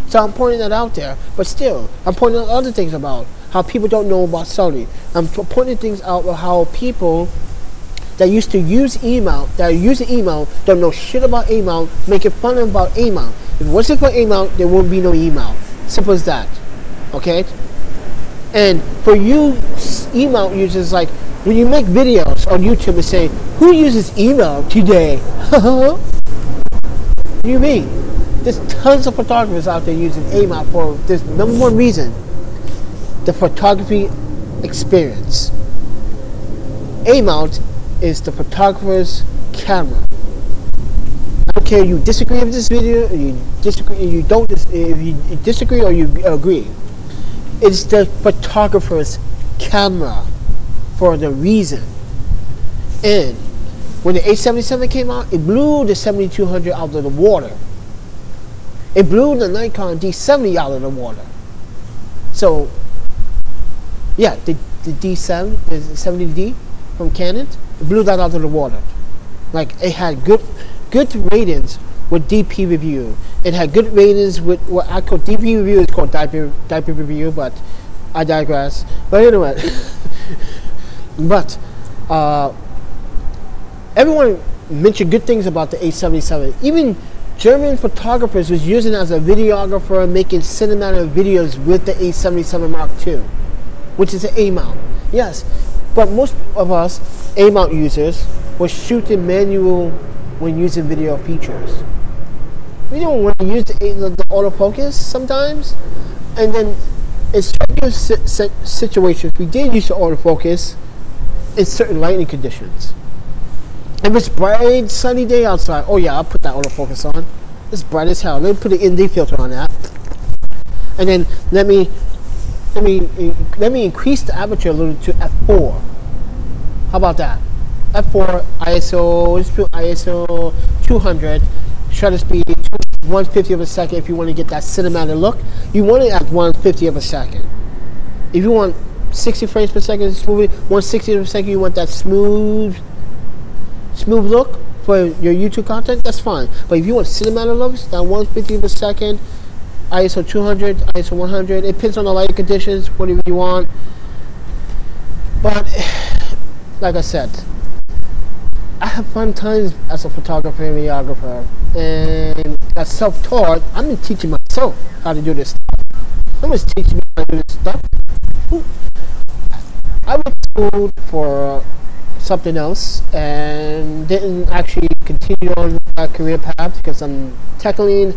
So I'm pointing that out there. But still, I'm pointing out other things about how people don't know about Sony. I'm pointing things out about how people that used to use email, don't know shit about email, making fun about email. If it wasn't for email, there won't be no email. Simple as that. Okay? And for you email users, like when you make videos on YouTube and say, who uses email today? What do you mean? There's tons of photographers out there using email for this number one reason: the photography experience. A-mount is the photographer's camera. I don't care if you disagree with this video, or you disagree, if you disagree or you agree. It's the photographer's camera for the reason. And when the A7000 came out, it blew the 7200 out of the water. It blew the Nikon D70 out of the water. So, yeah, the D7, the 70D from Canon, it blew that out of the water. Like, it had good ratings with DP review. It had good ratings with what I call DP review. Is called diaper review, but I digress. But anyway, but everyone mentioned good things about the A7000. Even German photographers was using it as a videographer, making cinematic videos with the A7000 Mark II, which is an A-mount. Yes, but most of us A-mount users were shooting manual when using video features. We don't want to use the autofocus sometimes, and then in certain situations we did use the autofocus in certain lighting conditions. If it's bright sunny day outside, oh yeah, I'll put that autofocus on. It's bright as hell. Let me put an ND filter on that, and then let me increase the aperture a little to f4. How about that? F4 ISO. Let's put ISO 200. Shutter speed 1/50 of a second. If you want to get that cinematic look, you want it at 1/50 of a second. If you want 60 frames per second smooth, 1/60 of a second, you want that smooth look for your YouTube content, that's fine. But if you want cinematic looks, that 1/50 of a second, ISO 200, ISO 100, it depends on the lighting conditions, whatever you want. But like I said, I have fun times as a photographer and videographer, and as self-taught, I've been teaching myself how to do this stuff. Someone's teaching me how to do this stuff. I went to school for something else and didn't actually continue on that career path because technically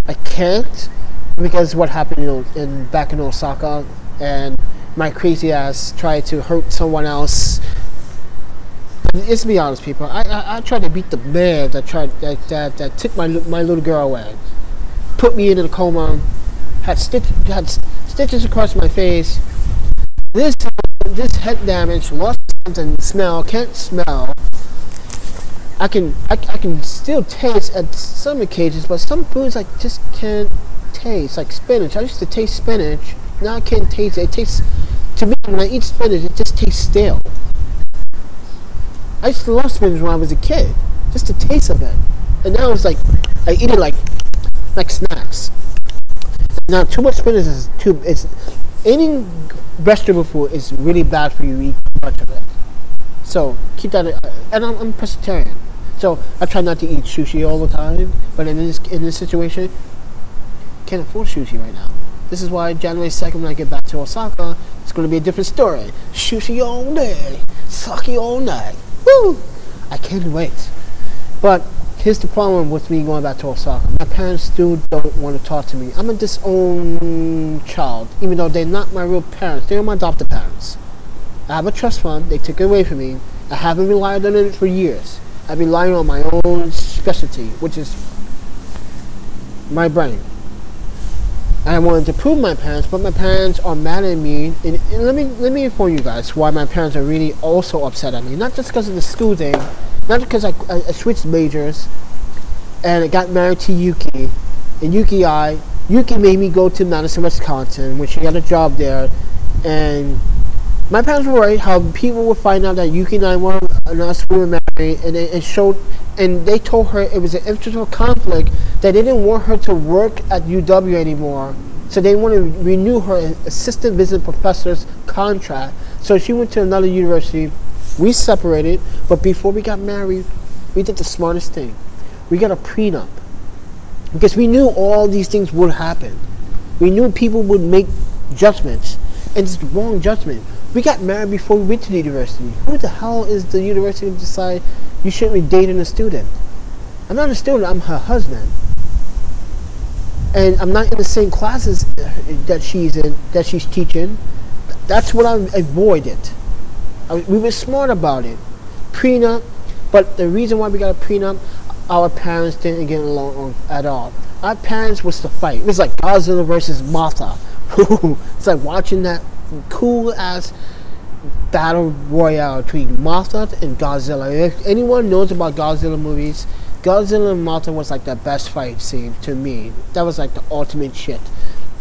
I can't, because what happened back in Osaka, and my crazy ass tried to hurt someone else. Let's be honest, people. I tried to beat the man that took my little girl away, put me into the coma, had stitches across my face. This head damage, lost something, smell, can't smell. I can still taste at some occasions, but some foods I just can't taste, like spinach. I used to taste spinach, now I can't taste it. It tastes, to me, when I eat spinach, it just tastes stale. I used to love spinach when I was a kid, just the taste of it. And now it's like, I eat it like snacks. Now, too much spinach is any vegetable food is really bad for you to eat too much of it. So, keep that, and I'm pescatarian. So, I try not to eat sushi all the time, but in this situation, can't afford sushi right now. This is why January 2nd, when I get back to Osaka, it's going to be a different story. Sushi all day, sake all night. Woo! I can't wait. But here's the problem with me going back to Osaka. My parents still don't want to talk to me. I'm a disowned child, even though they're not my real parents. They're my adopted parents. I have a trust fund. They took it away from me. I haven't relied on it for years. I've been relying on my own specialty, which is my brain. I wanted to prove my parents, but my parents are mad at me. And let me inform you guys why my parents are really also upset at me. Not just because of the school thing, not because I switched majors and I got married to Yuki. And Yuki made me go to Madison, Wisconsin, when she got a job there. And my parents were worried how people would find out that Yuki and I were married, and it showed. And they told her it was an internal conflict, that they didn't want her to work at UW anymore. So they want to renew her assistant visiting professor's contract. So she went to another university. We separated, but before we got married, we did the smartest thing. We got a prenup. Because we knew all these things would happen. We knew people would make judgments, and it's the wrong judgment. We got married before we went to the university. Who the hell is the university to decide you shouldn't be dating a student? I'm not a student, I'm her husband. And I'm not in the same classes that she's teaching. That's what I avoided. We were smart about it. Prenup, but the reason why we got a prenup, our parents didn't get along at all. Our parents was to fight. It was like Godzilla versus Mothra. It's like watching that cool ass battle royale between Mothra and Godzilla. If anyone knows about Godzilla movies, Godzilla and Mothra was like the best fight scene to me. That was like the ultimate shit.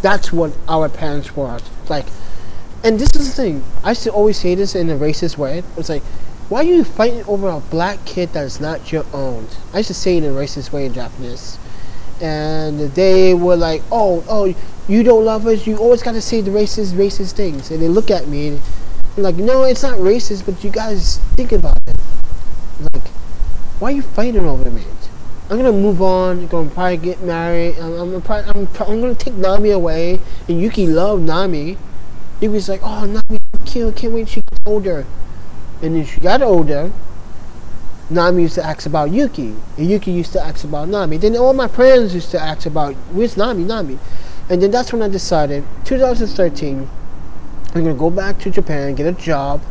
That's what our parents were like. And this is the thing. I used to always say this in a racist way. It's like, why are you fighting over a black kid that is not your own? I used to say it in a racist way in Japanese. And they were like, oh, you don't love us, you always gotta say the racist things. And they look at me and I'm like, no, it's not racist, but you guys think about it. Like, why are you fighting over me? I'm gonna move on, I'm gonna probably get married, I'm gonna take Nami away, and Yuki loved Nami. Yuki's like, oh, Nami, cute, can't wait she gets older. And then she got older, Nami used to ask about Yuki, and Yuki used to ask about Nami. Then all my friends used to ask about, where's Nami? And then that's when I decided, 2013, I'm going to go back to Japan, get a job,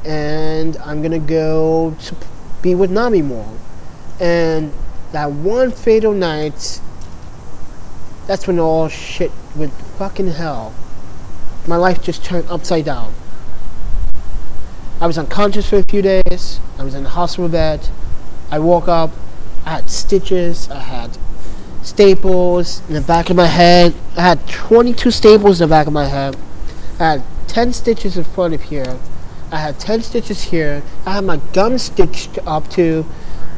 and I'm going to go to be with Nami more. And that one fatal night, that's when all shit went fucking hell. My life just turned upside down. I was unconscious for a few days. I was in the hospital bed. I woke up. I had stitches. I had staples in the back of my head. I had 22 staples in the back of my head. I had 10 stitches in front of here. I had 10 stitches here. I had my gum stitched up too.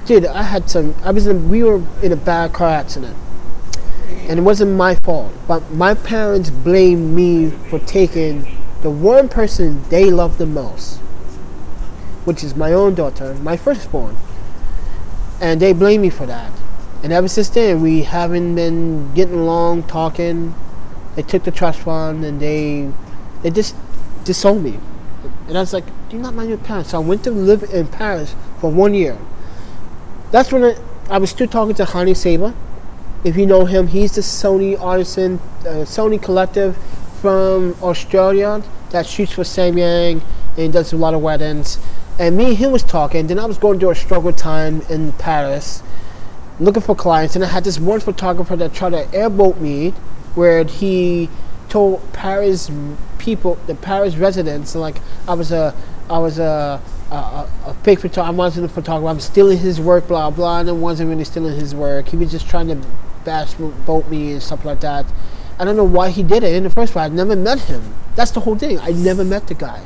Dude, we were in a bad car accident. And it wasn't my fault. But my parents blamed me for taking the one person they loved the most, which is my own daughter, my firstborn. And they blame me for that. And ever since then, we haven't been getting along, talking. They took the trust fund and they just disowned me. And I was like, do you not mind your parents? So I went to live in Paris for 1 year. That's when I was still talking to Hani Saber. If you know him, he's the Sony artisan, Sony collective from Australia that shoots for Samyang and does a lot of weddings. And me and him was talking. Then I was going through a struggle time in Paris, looking for clients. And I had this one photographer that tried to airboat me, where he told Paris people, the Paris residents, like I was a fake photographer. I wasn't a photographer. I'm stealing his work, blah blah. And I wasn't really stealing his work. He was just trying to bash boat me and stuff like that. I don't know why he did it in the first place. I'd never met him. That's the whole thing. I never met the guy.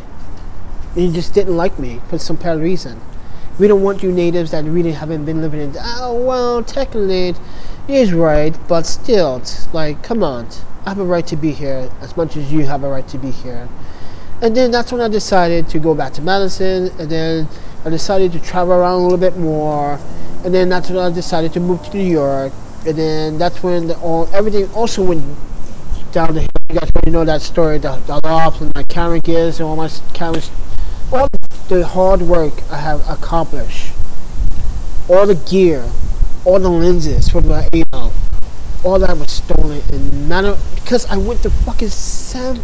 And he just didn't like me for some apparent reason. We don't want you natives that really haven't been living in. Oh well, technically, he's right, but still, like, come on. I have a right to be here as much as you have a right to be here. And then that's when I decided to go back to Madison, and then I decided to travel around a little bit more, and then that's when I decided to move to New York, and then that's when everything also went down the hill. You guys already know that story, the loft and my camera gears and all my cameras, all the hard work I have accomplished, all the gear, all the lenses for my A7000, all that was stolen in because I went to fucking San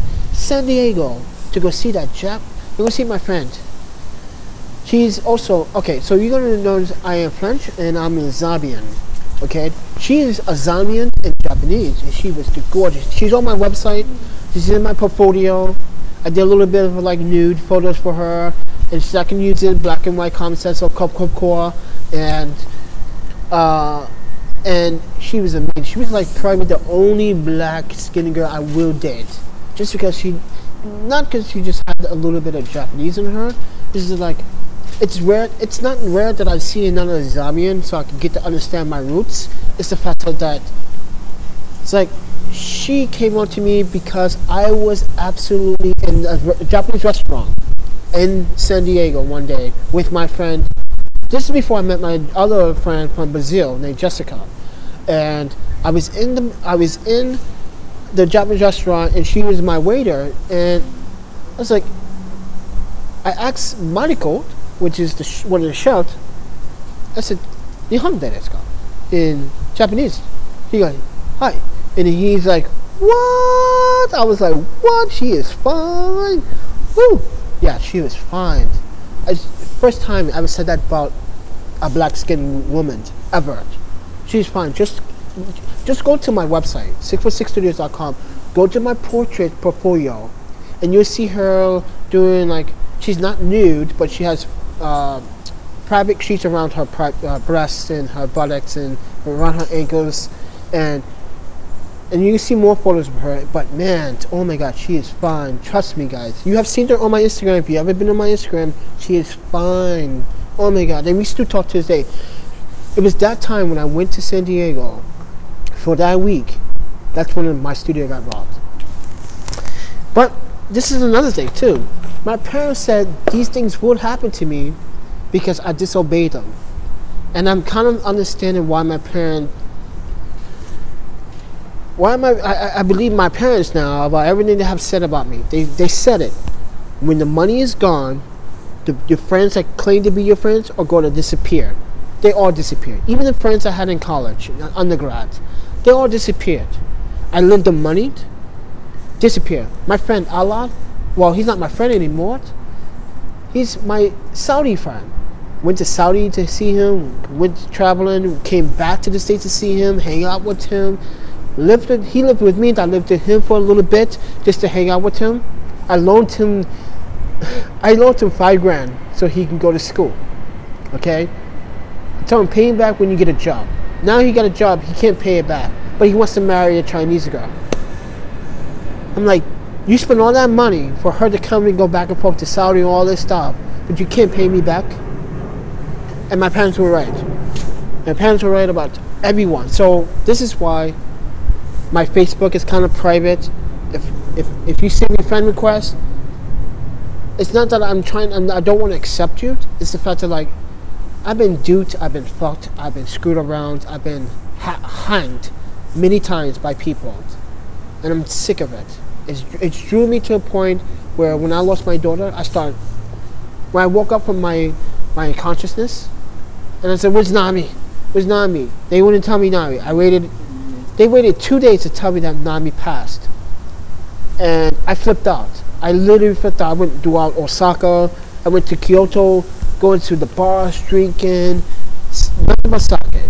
Diego to go see that Jap. To go see my friend. She's also okay. So you're gonna notice I am French and I'm a Zambian. Okay, she is a Zambian and Japanese, and she was gorgeous. She's on my website. She's in my portfolio. I did a little bit of like nude photos for her, and I can use it black and white concepts or core, and she was amazing. She was like probably the only black skinny girl I will date, just because not because she just had a little bit of Japanese in her. This is like, it's rare. It's not rare that I see another Zambian, so I can get to understand my roots. It's the fact that it's like she came on to me because I was absolutely in a Japanese restaurant in San Diego one day with my friend. This is before I met my other friend from Brazil named Jessica, and I was in the Japanese restaurant, and she was my waiter, and I was like, I asked Mariko, which is one of the chefs, I said, "Nihon desu ka?" in Japanese. He goes, "Hi," and he's like, "What?" I was like, "What? She is fine." Woo! Yeah, she was fine. First time I ever said that about a black-skinned woman ever. She's fine. Just go to my website, 646studios.com. Go to my portrait portfolio, and you'll see her doing, like, she's not nude, but she has private sheets around her breasts and her buttocks and around her ankles, and you can see more photos of her. But man, oh my god, she is fine. Trust me, guys. You have seen her on my Instagram. If you haven't been on my Instagram, she is fine. Oh my god. And we still talk to this day. It was that time when I went to San Diego for that week. That's when my studio got robbed. But this is another thing too. My parents said these things would happen to me because I disobeyed them. And I'm kind of understanding why my parents, I believe my parents now about everything they have said about me. They said it. When the money is gone, your friends that claim to be your friends are going to disappear. They all disappeared. Even the friends I had in college, undergrad, they all disappeared. I lent them money, disappeared. My friend Alad, well, he's not my friend anymore. He's my Saudi friend. Went to Saudi to see him, went traveling, came back to the States to see him, hang out with him. He lived with me, and I lived with him for a little bit just to hang out with him. I loaned him $5,000 so he can go to school. Okay? I told him, pay him back when you get a job. Now he got a job, he can't pay it back, but he wants to marry a Chinese girl. I'm like, you spend all that money for her to come and go back and forth to Saudi and all this stuff, but you can't pay me back? And my parents were right. My parents were right about everyone. So this is why my Facebook is kind of private. If you send me a friend request, it's not that I don't want to accept you. It's the fact that, like, I've been duped, I've been fucked, I've been screwed around, I've been hanged many times by people, and I'm sick of it. It's drew me to a point where when I lost my daughter, when I woke up from my consciousness, and I said, "Where's Nami? Where's Nami?" They wouldn't tell me Nami. They waited 2 days to tell me that Nami passed, and I flipped out. I literally flipped out. I went throughout Osaka. I went to Kyoto, going to the bars, drinking, nothing but sake.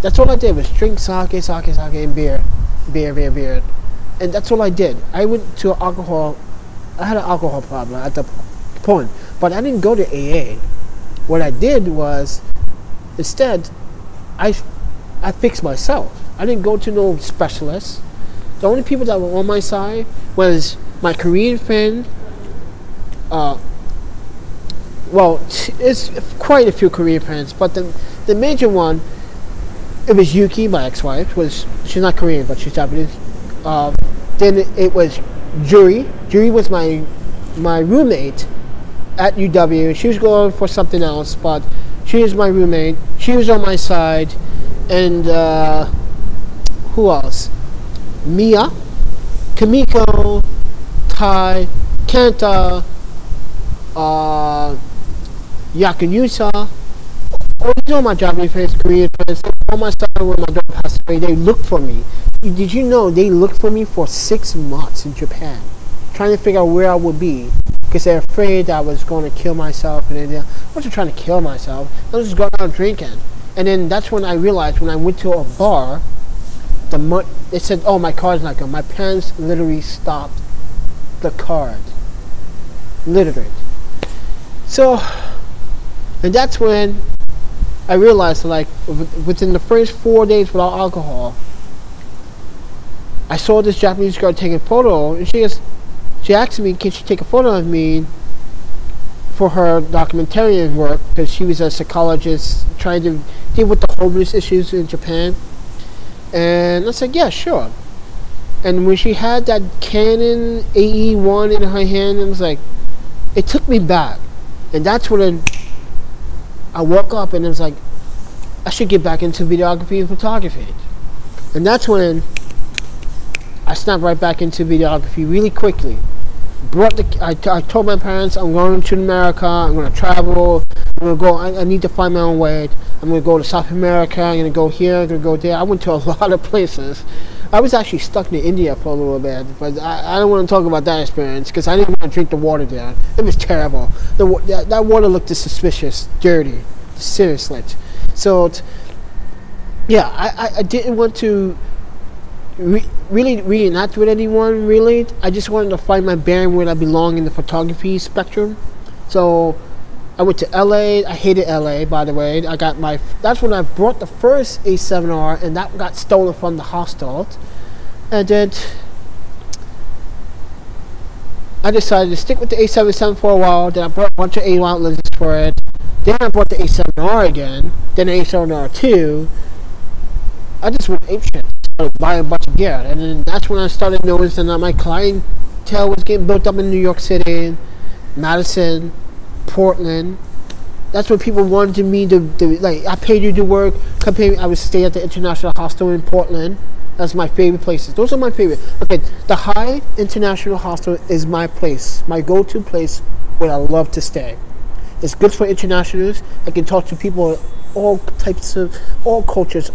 That's all I did was drink sake, and beer. And that's all I did. I went to alcohol. I had an alcohol problem at the point, but I didn't go to AA. What I did was, instead, I fixed myself. I didn't go to no specialist. The only people that were on my side was my Korean friend. Well, it's quite a few Korean friends, but the major one, it was Yuki, my ex-wife. She's not Korean, but she's Japanese. Then it was Juri. Juri was my roommate at UW. She was going for something else, but she was my roommate. She was on my side. And who else? Mia, Kamiko, Tai, Kanta, Yakunyusa. All these are my Japanese friends, Korean friends. On my side when my daughter passed away, they looked for me. Did you know they looked for me for 6 months in Japan, trying to figure out where I would be, because they're afraid that I was going to kill myself. And I wasn't trying to kill myself. I was just going out drinking. And then that's when I realized, when I went to a bar, they said, "Oh, my card's not good." My parents literally stopped the card. Literally. So, and that's when I realized, like, within the first 4 days without alcohol, I saw this Japanese girl taking a photo, and she asked me, can she take a photo of me for her documentarian work, because she was a psychologist trying to deal with the homeless issues in Japan. And I said, yeah, sure. And when she had that Canon AE1 in her hand, it was like, it took me back. And that's when I woke up and it was like, I should get back into videography and photography. And that's when I snapped right back into videography really quickly. I told my parents I'm going to America, I'm going to travel, I'm going to go, I need to find my own way. I'm going to go to South America, I'm going to go here, I'm going to go there. I went to a lot of places. I was actually stuck in India for a little bit, but I don't want to talk about that experience because I didn't want to drink the water there. It was terrible. That water looked suspicious, dirty, seriously. So, yeah, I didn't want to really reenact with anyone, really. I just wanted to find my bearing where I belong in the photography spectrum. So I went to LA. I hated LA, by the way. That's when I brought the first A7R, and that got stolen from the hostel. And then I decided to stick with the A7000 for a while. Then I brought a bunch of A1 lenses for it. Then I brought the A7R again. Then the A7R2. I just went apeshit. Buy a bunch of gear, and then that's when I started noticing that my clientele was getting built up in New York City, Madison, Portland. That's what people wanted me to like. I paid you to work. Come pay me. I would stay at the International Hostel in Portland. That's my favorite places. Those are my favorite. Okay, the High International Hostel is my place, my go-to place where I love to stay. It's good for internationals. I can talk to people of all types of, all cultures,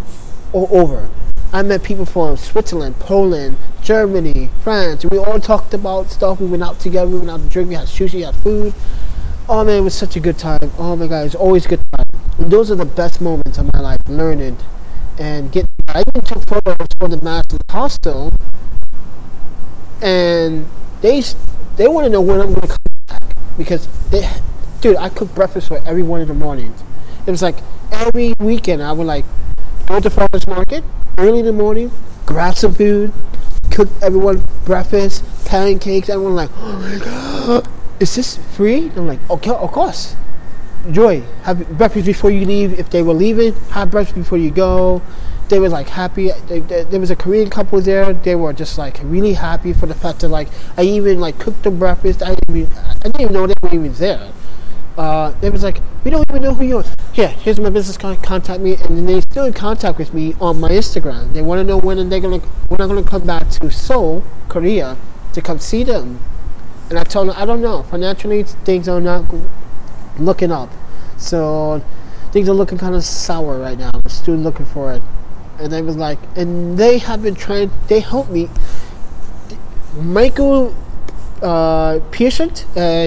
all over. I met people from Switzerland, Poland, Germany, France. We all talked about stuff. We went out together. We went out to drink. We had sushi. We had food. Oh man, it was such a good time. Oh my God, it's always a good time. And those are the best moments of my life, learning and getting. I even took photos for the Madison Hostel, and they want to know when I'm going to come back because dude, I cook breakfast for everyone in the mornings. It was like every weekend I would like go to the farmers market early in the morning, grab some food, cook everyone breakfast, pancakes. Everyone like, oh my God, is this free? I'm like, okay, of course. Enjoy. Have breakfast before you leave. If they were leaving, have breakfast before you go. They were like happy. There was a Korean couple there. They were just like really happy for the fact that like I even like cooked them breakfast. I didn't even know they were even there. They was like, we don't even know who you are. Here's my business card, contact me. And then they still in contact with me on my Instagram. They want to know when I'm gonna come back to Seoul, Korea, to come see them. And I told them, I don't know. Financially, things are not looking up. So things are looking kind of sour right now. I'm still looking for it. And they was like, and they have been trying, they helped me. Michael Pearson,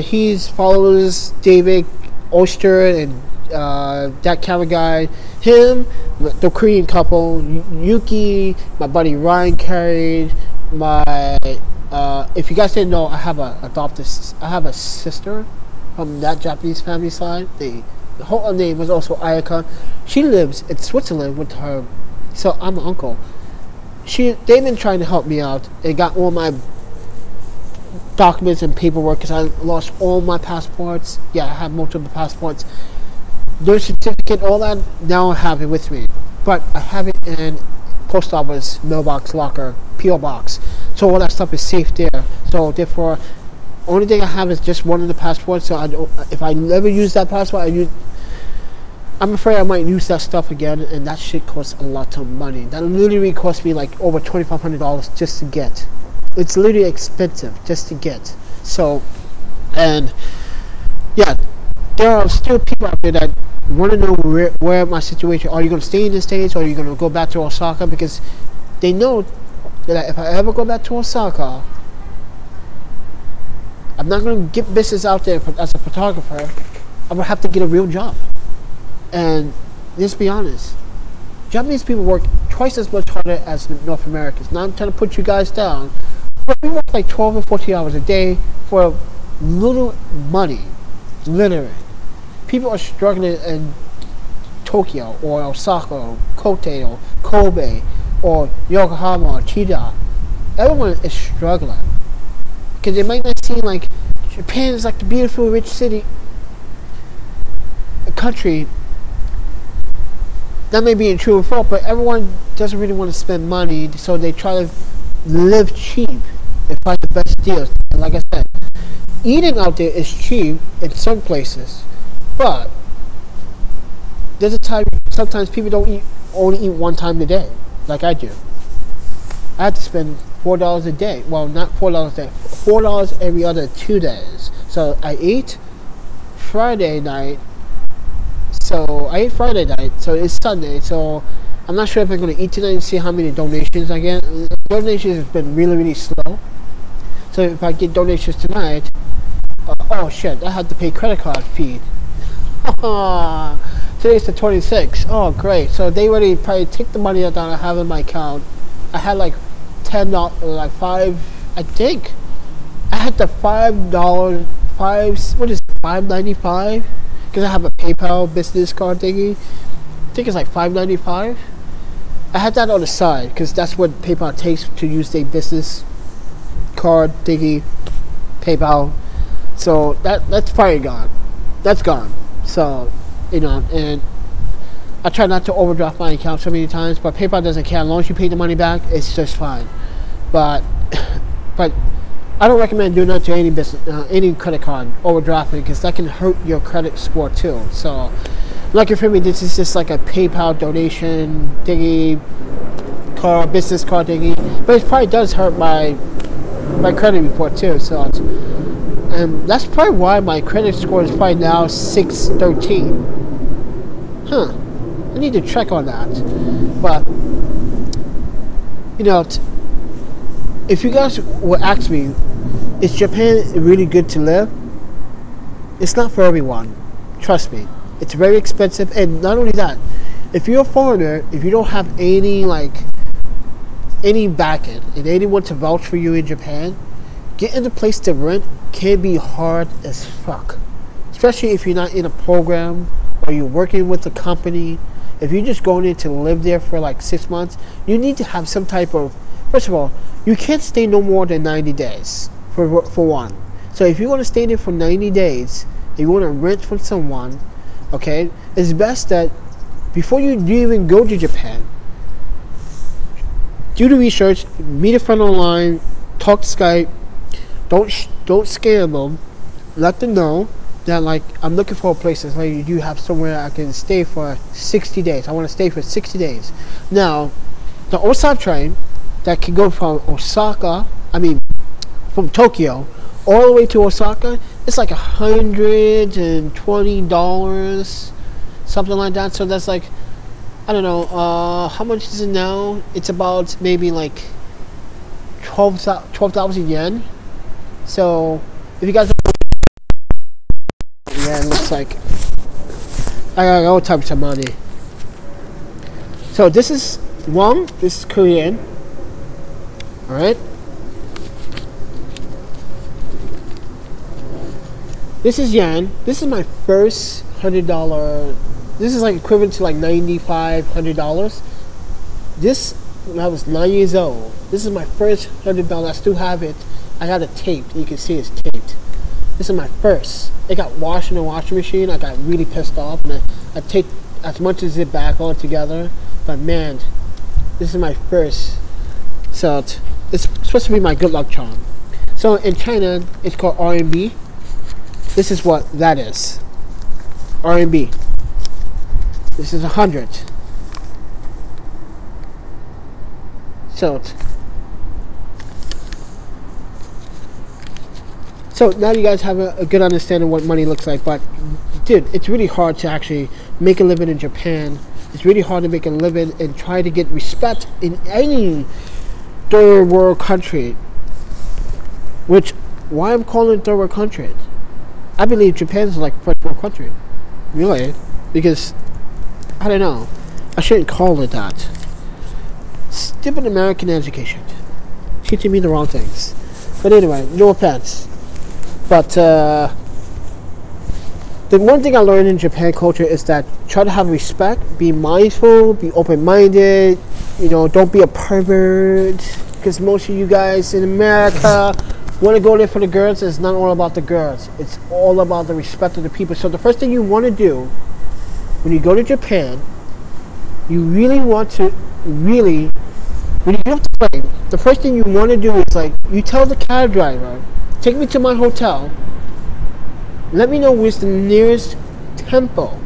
he follows David Oster and that camera guy, him, the Korean couple, Yuki, my buddy Ryan carried, my if you guys didn't know, I have a sister from that Japanese family side. The whole name was also Ayaka. She lives in Switzerland with her, so I'm an uncle. They've been trying to help me out. They got all my documents and paperwork because I lost all my passports. Yeah, I have multiple passports. Birth certificate, all that. Now I have it with me, but I have it in post office, mailbox, locker, PO box. So all that stuff is safe there. So therefore, only thing I have is just one of the passports. So if I never use that passport, I'm afraid I might use that stuff again, and that shit costs a lot of money. That literally cost me like over $2,500 just to get. It's literally expensive just to get. So, and yeah, there are still people out there that want to know where my situation. Are you going to stay in the States, or are you going to go back to Osaka? Because they know that if I ever go back to Osaka, I'm not going to get business out there as a photographer. I'm going to have to get a real job. And let's be honest, Japanese people work twice as much harder as North Americans. Now I'm trying to put you guys down, but we work like 12 or 14 hours a day for little money, literally. People are struggling in Tokyo or Osaka or Kote or Kobe or Yokohama or Chiba. Everyone is struggling because it might not seem like Japan is like the beautiful rich city country. That may be true or false, but everyone doesn't really want to spend money, so they try to live cheap and find the best deals. And like I said, eating out there is cheap in some places, but there's a time sometimes people don't only eat one time a day, like I do. I have to spend $4 a day. Well, not $4 a day, $4 every other 2 days. So I ate Friday night. So I ate Friday night. So it's Sunday. So I'm not sure if I'm going to eat tonight and see how many donations I get. Donations has been really, really slow. So if I get donations tonight, oh shit, I have to pay credit card fee. Today's the 26th. Oh great. So they already probably take the money that I have in my account. I had like $10, like $5, I think. I had the $5, what is it, $5.95? Because I have a PayPal business card thingy. I think it's like $5.95. I had that on the side because that's what PayPal takes to use their business card thingy, PayPal. So that's probably gone. That's gone. So, you know, and I try not to overdraft my account so many times, but PayPal doesn't care. As long as you pay the money back, it's just fine. But I don't recommend doing that to any business, any credit card overdrafting, because that can hurt your credit score too. So, lucky for me, this is just like a PayPal donation thingy, business card thingy, but it probably does hurt my credit report too. So, and that's probably why my credit score is probably now 613. Huh? I need to check on that. But you know, if you guys would ask me, is Japan really good to live? It's not for everyone. Trust me. It's very expensive, and not only that, if you're a foreigner, if you don't have any backing and anyone to vouch for you in Japan, getting a place to rent can be hard as fuck. Especially if you're not in a program or you're working with a company. If you're just going in to live there for like 6 months, you need to have some type of, first of all, you can't stay no more than 90 days for one. So if you want to stay there for 90 days, and you want to rent from someone, okay, it's best that before you even go to Japan, do the research, meet a friend online, talk Skype, don't scam them, let them know that like I'm looking for a place that's like you have somewhere I can stay for 60 days. I want to stay for 60 days. Now, the Osaka train that can go from from Tokyo all the way to Osaka, it's like $120, something like that. So that's like, I don't know, how much is it now? It's about maybe like 12,000 yen. So if you guys don't know, yeah, it looks like I got all types of money. So this is won, this is Korean. Alright. This is yen. This is my first $100. This is like equivalent to like $9,500. This, when I was 9 years old, this is my first $100. I still have it. I got it taped. You can see it's taped. This is my first. It got washed in the washing machine. I got really pissed off, and I take as much as it back all together. But man, this is my first. So it's supposed to be my good luck charm. So in China, it's called RMB. This is what that is. RMB. This is 100. So now you guys have a good understanding of what money looks like. But dude, it's really hard to actually make a living in Japan. It's really hard to make a living and try to get respect in any third world country. Which, why I'm calling it third world country? I believe Japan is like first world country. Really? Because, I don't know. I shouldn't call it that. Stupid American education. Teaching me the wrong things. But anyway, no offense. But, the one thing I learned in Japan culture is that try to have respect, be mindful, be open-minded, you know, don't be a pervert. Because most of you guys in America want to go there for the girls. It's not all about the girls. It's all about the respect of the people. So the first thing you want to do when you go to Japan, you really want to, when you get off the plane, the first thing you want to do is like, you tell the cab driver, take me to my hotel, let me know where's the nearest temple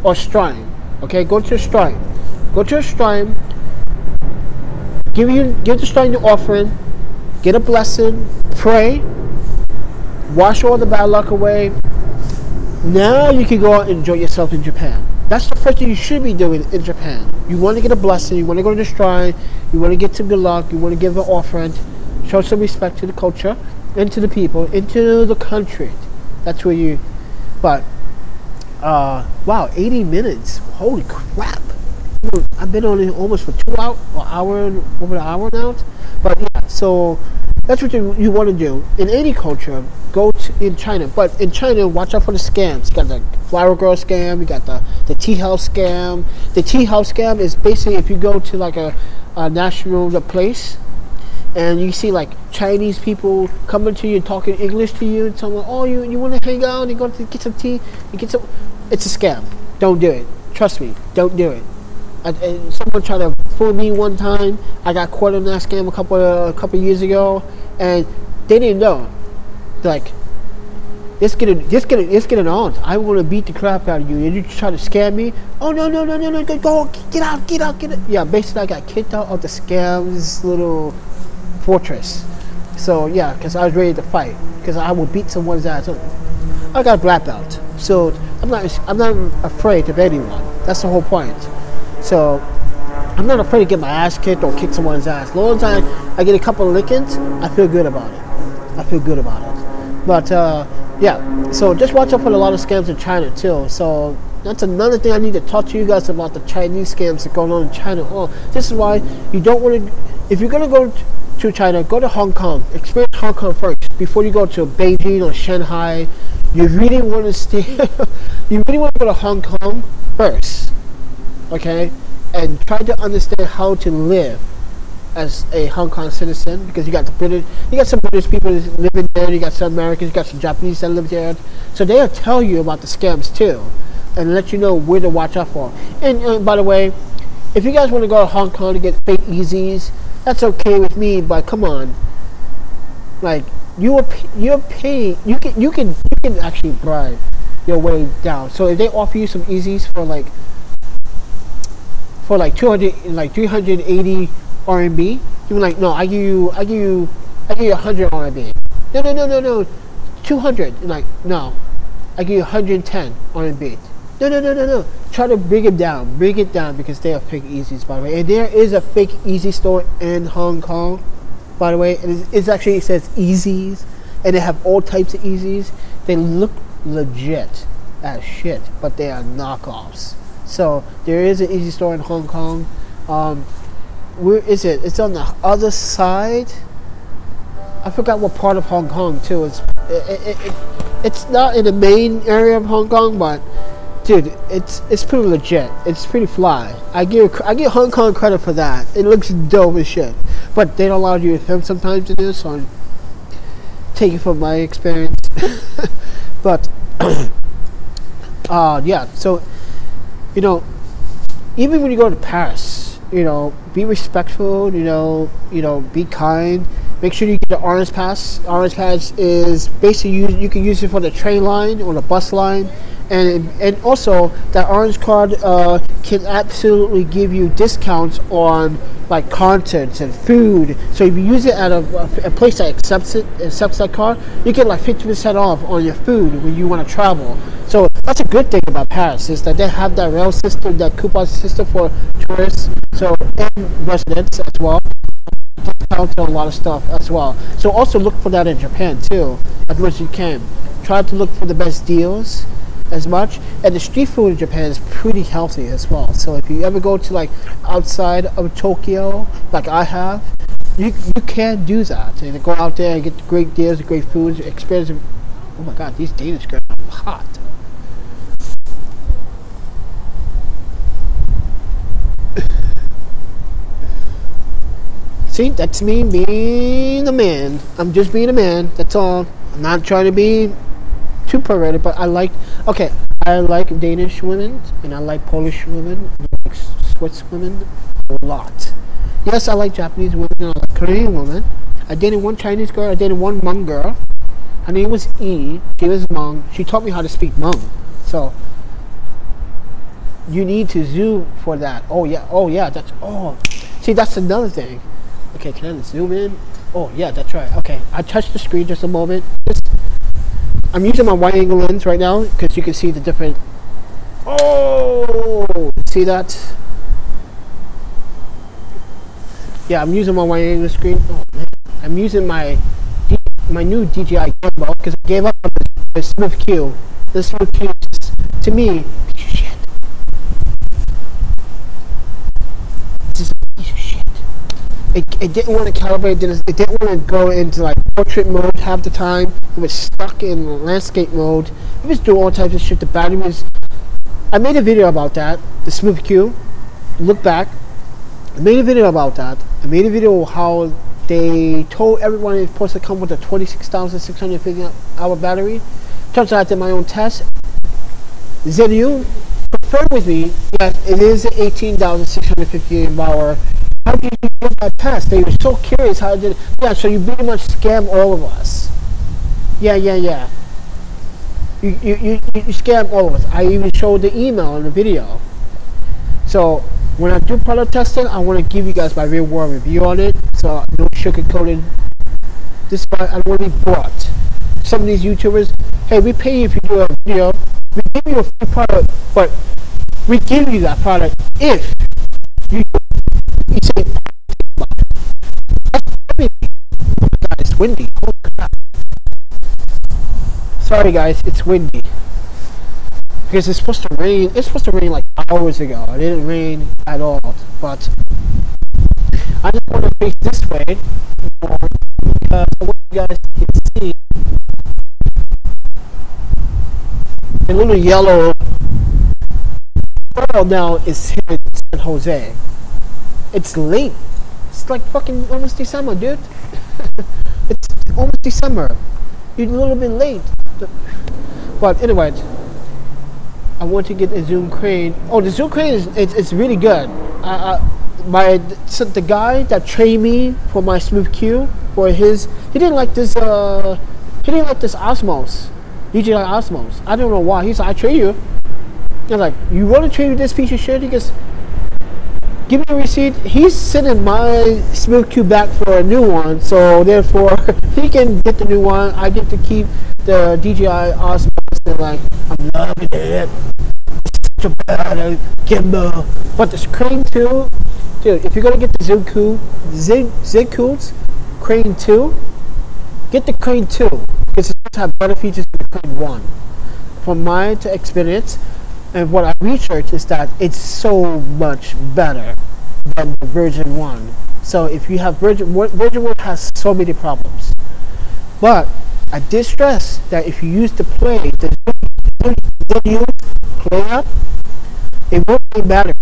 or shrine. Okay, go to a shrine. Go to a shrine, give the shrine your offering, get a blessing, pray, wash all the bad luck away. Now you can go out and enjoy yourself in Japan. That's the first thing you should be doing in Japan. You want to get a blessing, you want to go to the shrine, you want to get some good luck, you want to give an offering, show some respect to the culture, and to the people, into the country. That's where you, but, wow, 80 minutes. Holy crap. I've been on it almost for 2 hours, over an hour now. But yeah, so that's what you want to do. In any culture, go to, in China. But in China, watch out for the scams. You got the flower girl scam, you got the tea house scam. The tea house scam is basically if you go to like a national place, and you see like Chinese people coming to you talking English to you and telling you, oh, you want to hang out and go to get some tea, you get some. It's a scam. Don't do it. Trust me, don't do it. And someone tried to fool me one time. I got caught in that scam a couple years ago, and they didn't know. Like, it's getting on. I want to beat the crap out of you, and you try to scam me. Oh no, go get out. Yeah, basically I got kicked out of the scam's little fortress. So yeah, because I was ready to fight, because I will beat someone's ass. I got a black belt, so I'm not afraid of anyone. That's the whole point. So I'm not afraid to get my ass kicked or kick someone's ass. As long as I get a couple of lickings, I feel good about it. But yeah, so just watch out for a lot of scams in China too. So that's another thing I need to talk to you guys about, the Chinese scams that are going on in China. Oh, this is why you don't want to, if you're going to go to China, go to Hong Kong. Experience Hong Kong first before you go to Beijing or Shanghai. You really want to stay, you really want to go to Hong Kong first. Okay, and try to understand how to live as a Hong Kong citizen, because you got some British people living there, you got some Americans, you got some Japanese that live there, so they'll tell you about the scams too, and let you know where to watch out for. And by the way, if you guys want to go to Hong Kong to get fake Yeezys, that's okay with me, but come on, like you're paying, you can actually bribe your way down. So if they offer you some Yeezys for like 200, like 380 RMB, you're like, no, I give you 100 RMB. No, 200. You're like, no, I give you 110 RMB. No. Try to bring it down, because they are fake Yeezys, by the way. And there is a fake Yeezy store in Hong Kong, by the way. And it says Yeezys, and they have all types of Yeezys. They look legit as shit, but they are knockoffs. So there is an Yeezy store in Hong Kong. Where is it? It's on the other side. I forgot what part of Hong Kong too. It's not in the main area of Hong Kong, but dude, it's pretty legit. It's pretty fly. I give Hong Kong credit for that. It looks dope as shit. But they don't allow you to film sometimes in this, so I'm taking from my experience. But yeah, so you know, even when you go to Paris, you know, be respectful, you know, be kind. Make sure you get the orange pass. Orange pass is basically you can use it for the train line or the bus line, and also that orange card can absolutely give you discounts on like concerts and food. So if you use it at a place that accepts that card, you get like 50% off on your food when you want to travel. So that's a good thing about Paris, is that they have that rail system, that coupon system for tourists, so and residents as well. Discounts on a lot of stuff as well. So also look for that in Japan too, as much as you can. Try to look for the best deals as much. And the street food in Japan is pretty healthy as well. So if you ever go to like outside of Tokyo, like I have, you can do that. And go out there and get great deals, great food, experience. Oh my God, these Danish girls are hot. See, that's me being a man. I'm just being a man, that's all. I'm not trying to be too perverted, but I like Danish women, and I like Polish women, and I like Swiss women a lot. Yes, I like Japanese women, and I like Korean women. I dated one Chinese girl, I dated one Hmong girl. Her name was E, she was Hmong. She taught me how to speak Hmong. So, you need to zoom for that. Oh yeah, see, that's another thing. Okay, can I zoom in? Oh yeah, that's right. Okay, I touched the screen just a moment. I'm using my wide angle lens right now because you can see the different. Oh, see that? Yeah, I'm using my wide angle screen. Oh man, I'm using my new DJI gimbal because I gave up on the Smooth Q. The Smooth Q is, to me, shit. This is a piece of shit. It didn't want to calibrate. It didn't want to go into like portrait mode half the time. It was stuck in landscape mode. It was doing all types of shit. The battery was. I made a video about that. The Smooth Q. Look back. I made a video about that. I made a video how they told everyone it's supposed to come with a 26,650 hour battery. Turns out I did my own test. ZU confirmed with me that it is an 18,650 hour. How did you get that test? They were so curious how I did it. Yeah, so you pretty much scam all of us. Yeah. You scam all of us. I even showed the email in the video. So when I do product testing, I want to give you guys my real world review on it. So no sugarcoated. This is why I don't want to be bought. Some of these YouTubers, hey, we pay you if you do a video. We give you a free product, but we give you that product if you say that's everything. Oh my God, it's windy. Oh crap. Sorry guys, it's windy. Because it's supposed to rain. It's supposed to rain like hours ago. It didn't rain at all. But I just want to face this way more because I want you guys to see a little yellow pearl now is here in San Jose. It's late. It's like fucking almost December, dude. It's almost December. You're a little bit late. But anyway, I want to get a zoom crane. Oh, the zoom crane is it's really good. The guy that trained me for my Smooth Q for his, he didn't like this Osmos, DJI Osmos. I don't know why. He said, I train you. I was like, you want to train with this piece of shit? He goes, give me a receipt. He's sending my Smooth Q back for a new one, so therefore he can get the new one. I get to keep the DJI Osmos. And like, I'm loving it. It's such a bad gimbal. But this crane 2, dude, if you're gonna get the Zigcool's crane 2, get the crane 2 because it does have better features than the crane 1. From my experience and what I researched is that it's so much better than the version 1. So if you have version 1 has so many problems. But I did stress that if you use the play, the play up, it won't be battery.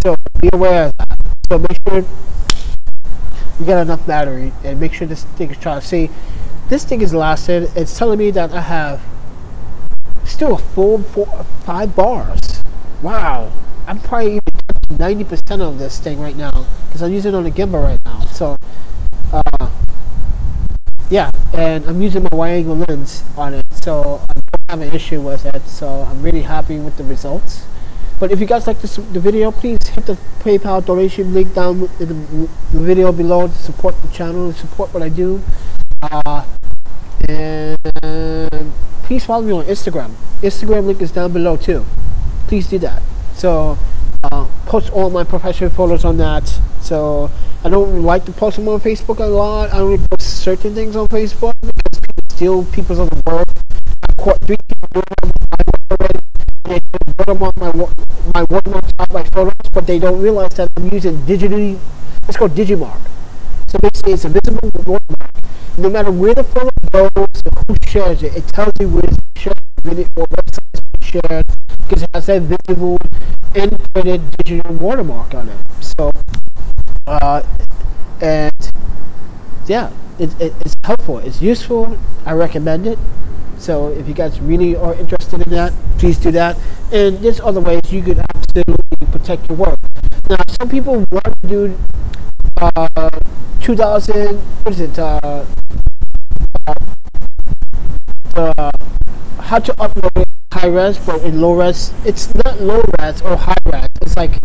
So be aware of that. So make sure you get enough battery and make sure this thing is charged. See, this thing is lasted. It's telling me that I have still a full 5 bars. Wow. I'm probably even 90% of this thing right now because I'm using it on a gimbal right now. So yeah, and I'm using my wide angle lens on it, so I don't have an issue with it. So I'm really happy with the results. But if you guys like the video, please hit the PayPal donation link down in the video below to support the channel and support what I do. And please follow me on Instagram. Instagram link is down below too. Please do that. So post all my professional photos on that. So I don't like to post them on Facebook a lot. I only post certain things on Facebook because people steal people's other work. I caught 3 people doing my work already. They put them on my watermark out my photos, but they don't realize that I'm using digitally. It's called Digimark. So basically, it's a visible watermark. No matter where the photo goes or who shares it, it tells you where it's shared, video or websites it's shared, because it has that visible integrated digital watermark on it. So, and yeah, it's helpful. It's useful. I recommend it. So if you guys really are interested in that, please do that. And there's other ways you could absolutely protect your work. Now, some people want to do 2000. What is it? How to upload it high res, but in low res. It's not low res or high res. It's like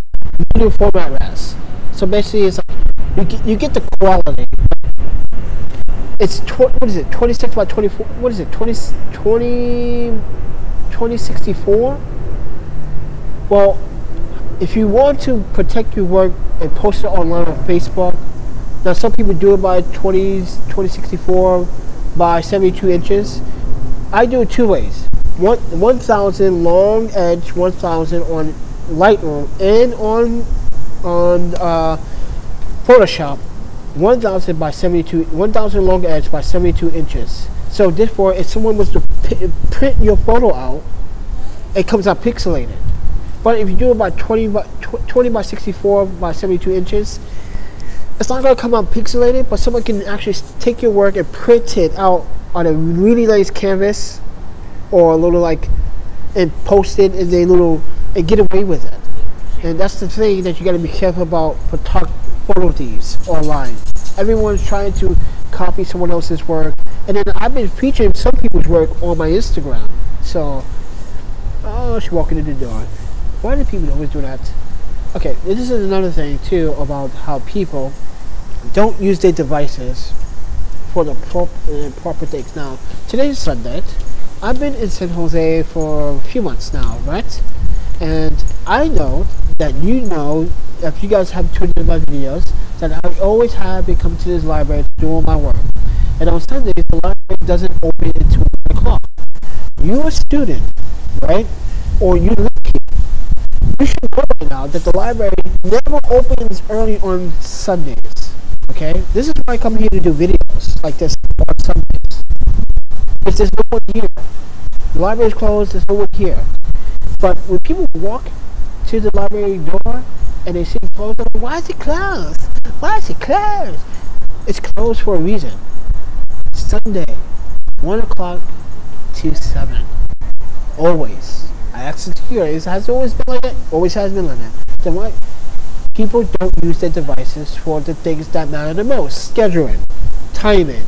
medium format res. So basically, it's like You get the quality. It's what is it? 26 by 24. What is it? 2064. Well, if you want to protect your work and post it online on Facebook, now some people do it by 2064 by 72 inches. I do it two ways. 1000 long edge, 1000 on Lightroom and on Photoshop. 1000 by 72, 1000 long edge by 72 inches. So therefore, if someone was to print your photo out, it comes out pixelated. But if you do it by 20 by 64 by 72 inches, it's not going to come out pixelated, but someone can actually take your work and print it out on a really nice canvas or a little and post it in a little and get away with it. And that's the thing that you got to be careful about photo thieves online. Everyone's trying to copy someone else's work, and then I've been featuring some people's work on my Instagram. So, oh, she's walking in the door. Why do people always do that? Okay, this is another thing too about how people don't use their devices for the proper things. Now, today's Sunday. I've been in San Jose for a few months now, right? And I know that if you guys have tuned in my videos, that I always have been coming to this library to do all my work. And on Sundays, the library doesn't open until 1 o'clock. You're a student, right? Or you live here. You should know right now that the library never opens early on Sundays, okay? This is why I come here to do videos like this on Sundays. Because there's no one here. The library is closed, there's no one here. But when people walk to the library door and they see it closed, they're like, why is it closed? Why is it closed? It's closed for a reason. Sunday, 1 o'clock to 7. Always. I asked it here. It has always been like that. Always has been like that. Then why? People don't use their devices for the things that matter the most. Scheduling, timing,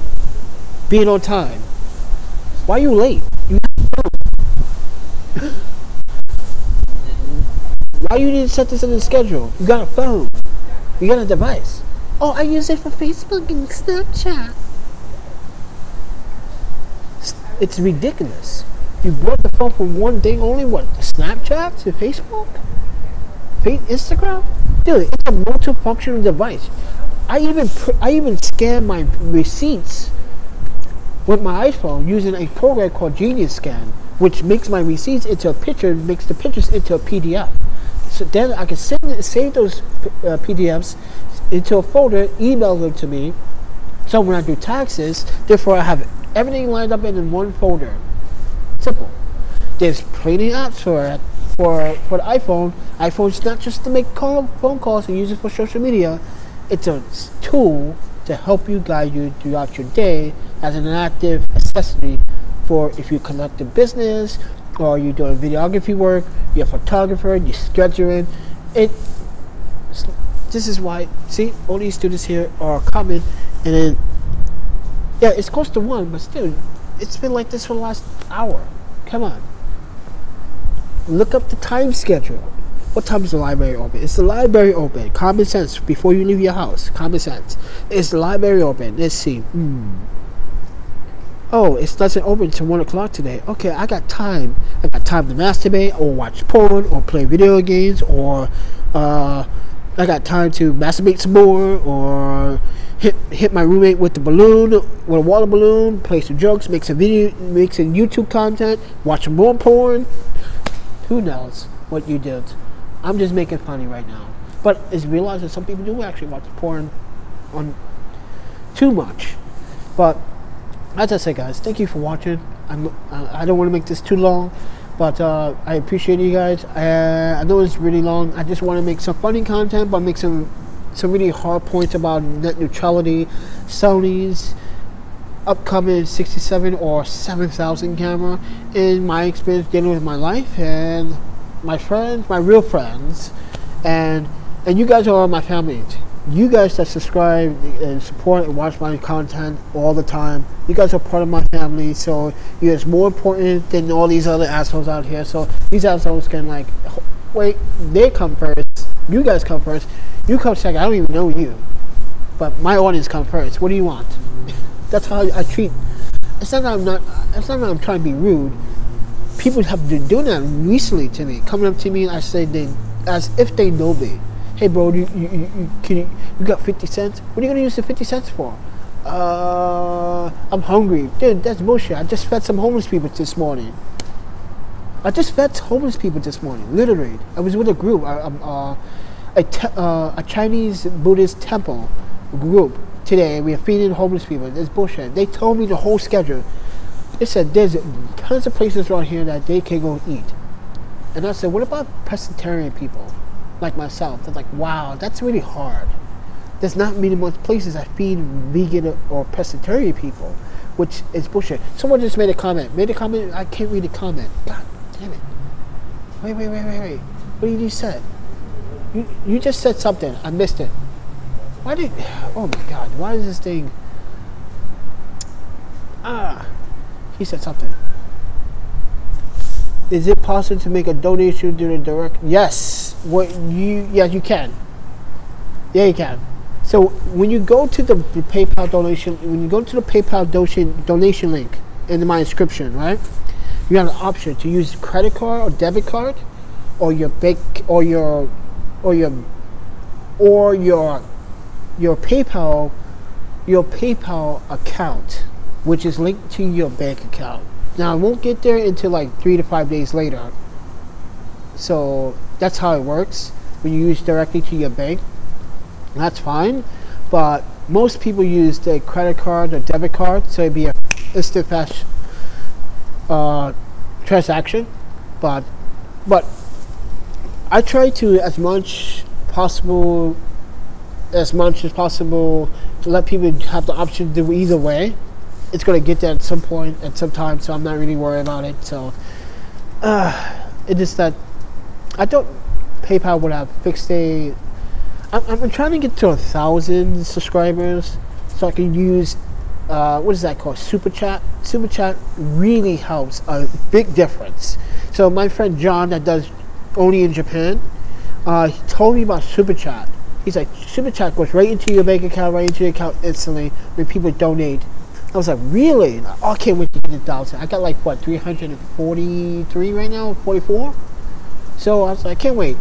being on time. Why are you late? You have a phone. Why you need to set this in the schedule? You got a phone. You got a device. Oh, I use it for Facebook and Snapchat. It's ridiculous. You brought the phone from one thing only, what? Snapchat to Facebook? Instagram? Dude, it's a multifunctional device. I even scan my receipts with my iPhone using a program called Genius Scan, which makes my receipts into a picture, makes the pictures into a PDF. So then I can save those PDFs into a folder, email them to me. So when I do taxes, therefore I have everything lined up in one folder. Simple. There's plenty of apps for it. For the iPhone. iPhone's not just to make phone calls and use it for social media. It's a tool to help you guide you throughout your day as an active accessory for if you conduct a business or you're doing videography work, you're a photographer, you're scheduling. This is why, see, all these students here are coming, and then, yeah, it's close to 1, but still, it's been like this for the last hour. Come on. Look up the time schedule. What time is the library open? It's the library open. Common sense. Before you leave your house. Common sense. Is the library open? Let's see. Oh, it doesn't open until 1 o'clock today. Okay, I got time. I got time to masturbate or watch porn or play video games or I got time to masturbate some more or hit my roommate with the balloon, with a water balloon, play some jokes, make some YouTube content, watch some more porn. Who knows what you did? I'm just making funny right now. But it's realized that some people do actually watch porn on too much. But as I said, guys, thank you for watching. I don't want to make this too long, but I appreciate you guys. I know it's really long. I just want to make some funny content, but make some really hard points about net neutrality, Sony's upcoming 67 or 7000 camera, in my experience dealing with my life and my friends, my real friends, and you guys are my family. You guys that subscribe and support and watch my content all the time, you guys are part of my family, so you guys are more important than all these other assholes out here. So these assholes can like, wait, they come first, you guys come first, you come second, I don't even know you. but my audience comes first. What do you want? That's how I treat. It's not that I'm trying to be rude. People have been doing that recently to me, coming up to me and I say as if they know me. Hey bro, you got 50 cents? What are you gonna use the 50 cents for? I'm hungry. Dude, that's bullshit. I just fed some homeless people this morning. Literally. I was with a group, a Chinese Buddhist temple group today. We are feeding homeless people. That's bullshit. They told me the whole schedule. They said there's tons of places around here that they can go eat. And I said, what about pescatarian people like myself? They're like, wow, that's really hard. There's not many more places that feed vegan or pescatarian people, which is bullshit. Someone just made a comment. I can't read the comment. God damn it. Wait. What did you say? You just said something. I missed it. Oh my God, why is this thing? He said something. Is it possible to make a donation to the direct? Yes. Yeah, you can. Yeah, you can. So when you go to the PayPal donation link in my description, right? You have an option to use credit card or debit card, or your PayPal account, which is linked to your bank account. Now, I won't get there until like 3 to 5 days later. So that's how it works. When you use directly to your bank, that's fine. But most people use the credit card or debit card, so it'd be a instant fast transaction. But I try to as much as possible to let people have the option to do either way. It's going to get there at some point, at some time, so I'm not really worried about it. So, it is that I don't. PayPal would have fixed a. I'm trying to get to 1,000 subscribers so I can use what is that called? Super Chat. Super Chat really helps a big difference. So my friend John, that does only in Japan, he told me about Super Chat. He's like, Super Chat goes right into your bank account, right into your account instantly when people donate. I was like, really? Oh, I can't wait to get 1,000. I got like, what, 343 right now, 44? So I was like, I can't wait.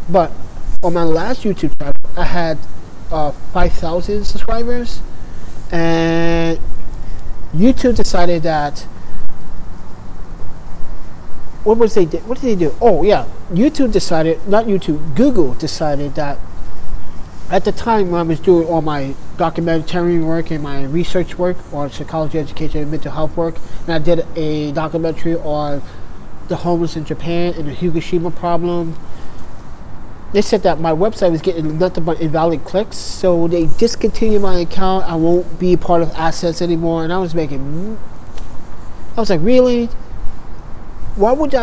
But on my last YouTube channel, I had 5,000 subscribers. And YouTube decided that, what did they do? Oh, yeah. Google decided that at the time when I was doing all my documentary work and my research work on psychology, education, and mental health work, and I did a documentary on the homeless in Japan and the Hiroshima problem, they said that my website was getting nothing but invalid clicks, so they discontinued my account. I won't be part of Assets anymore, and I was like, really? Why would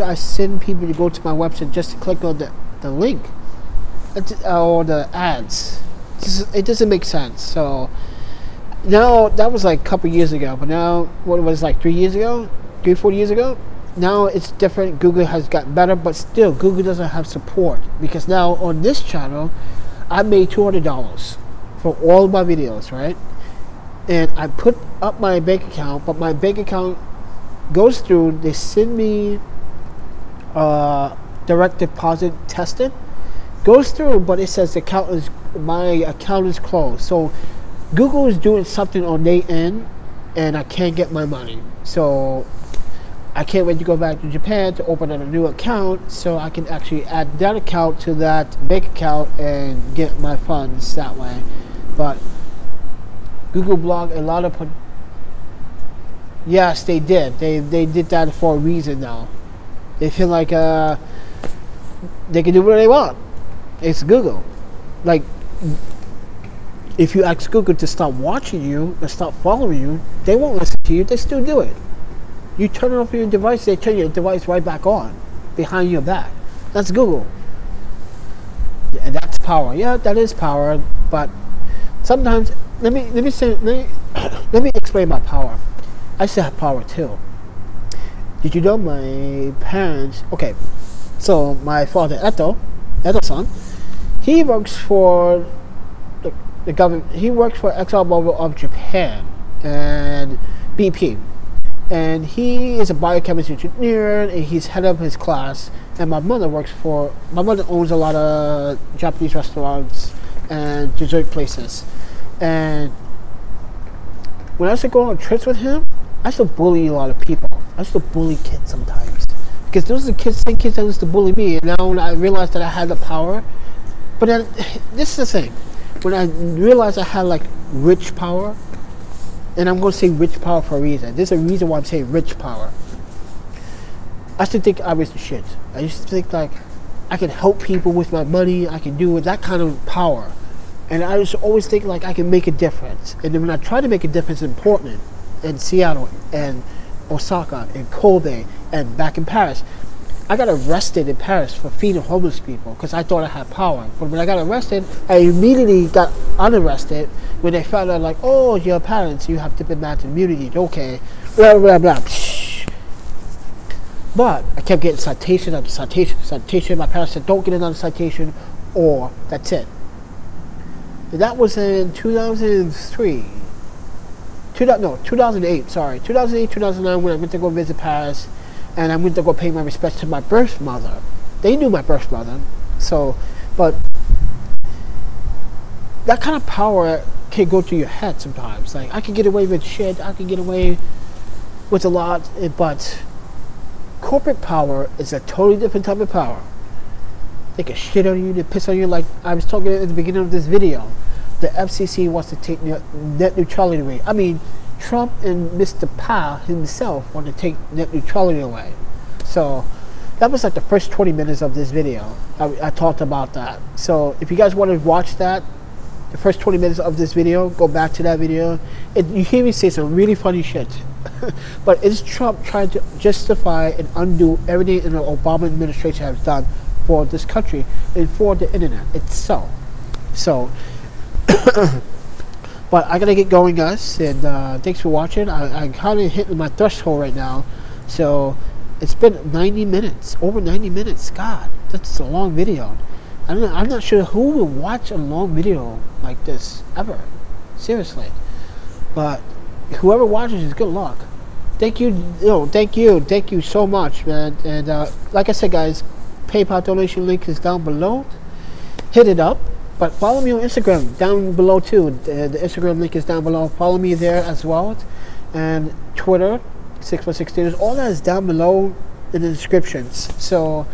I send people to go to my website just to click on the link? Or the ads? It doesn't make sense. So now, that was like a couple years ago, but now, what was it, like 4 years ago? Now it's different. Google has gotten better, but still Google doesn't have support, because now on this channel I made $200 for all of my videos, right? And I put up my bank account, but my bank account goes through, they send me direct deposit tested, goes through, but it says my account is closed. So Google is doing something on their end, and I can't get my money. So I can't wait to go back to Japan to open up a new account so I can actually add that account to that bank account and get my funds that way. But Google blocked a lot of. Yes, they did. They did that for a reason now. They feel like they can do what they want. It's Google. Like, if you ask Google to stop watching you and stop following you, they won't listen to you. They still do it. You turn it off your device, they turn your device right back on behind your back. That's Google. And that's power. Yeah, that is power. But sometimes, let me explain my power. I still have power too. Did you know my parents? Okay, so my father Eto-san, he works for the government. He works for ExxonMobil of Japan and BP, and he is a biochemistry engineer, and he's head of his class. And my mother owns a lot of Japanese restaurants and dessert places. And when I used to go on trips with him, I used to bully a lot of people. I used to bully kids sometimes, because those are the same kids that used to bully me. And now when I realized that I had the power, but then this is the thing. When I realized I had like rich power, and I'm going to say rich power for a reason. There's a reason why I'm saying rich power. I used to think I was the shit. I used to think like I can help people with my money. I can do with that kind of power. And I used to always think like I can make a difference. And then when I tried to make a difference in Portland, and Seattle, and Osaka, and Kobe, and back in Paris, I got arrested in Paris for feeding homeless people because I thought I had power. But when I got arrested, I immediately got unarrested when they found out like, oh, your parents, you have diplomatic immunity. Okay, blah, blah, blah. But I kept getting citation after citation, citation. My parents said, don't get another citation, or that's it. And that was in 2003. 2008, sorry. 2008, 2009, when I went to go visit Paris, and I went to go pay my respects to my birth mother. They knew my birth mother, so, but that kind of power can go through your head sometimes. Like, I can get away with shit, I can get away with a lot, but corporate power is a totally different type of power. They can shit on you, they piss on you, like I was talking at the beginning of this video. The FCC wants to take net neutrality away. I mean, Trump and Mr. Pa himself want to take net neutrality away. So that was like the first 20 minutes of this video. I talked about that. So if you guys want to watch that, the first 20 minutes of this video, go back to that video. You hear me say some really funny shit. But it's Trump trying to justify and undo everything the Obama administration has done for this country and for the internet itself. So, but I gotta get going, guys, and thanks for watching. I'm kind of hitting my threshold right now, so it's been 90 minutes, over 90 minutes. God, that's a long video. I'm not sure who will watch a long video like this ever, seriously. But whoever watches is good luck. Thank you, thank you so much, man. And like I said, guys, PayPal donation link is down below. Hit it up. But follow me on Instagram down below too. The Instagram link is down below. Follow me there as well. And Twitter, 616 Theaters. All that is down below in the descriptions. So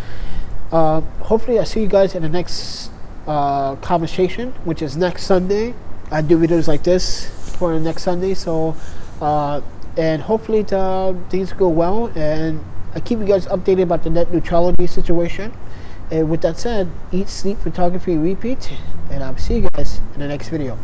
hopefully I see you guys in the next conversation, which is next Sunday. I do videos like this for the next Sunday. So and hopefully things go well. And I keep you guys updated about the net neutrality situation. And with that said, eat, sleep, photography, repeat, and I'll see you guys in the next video.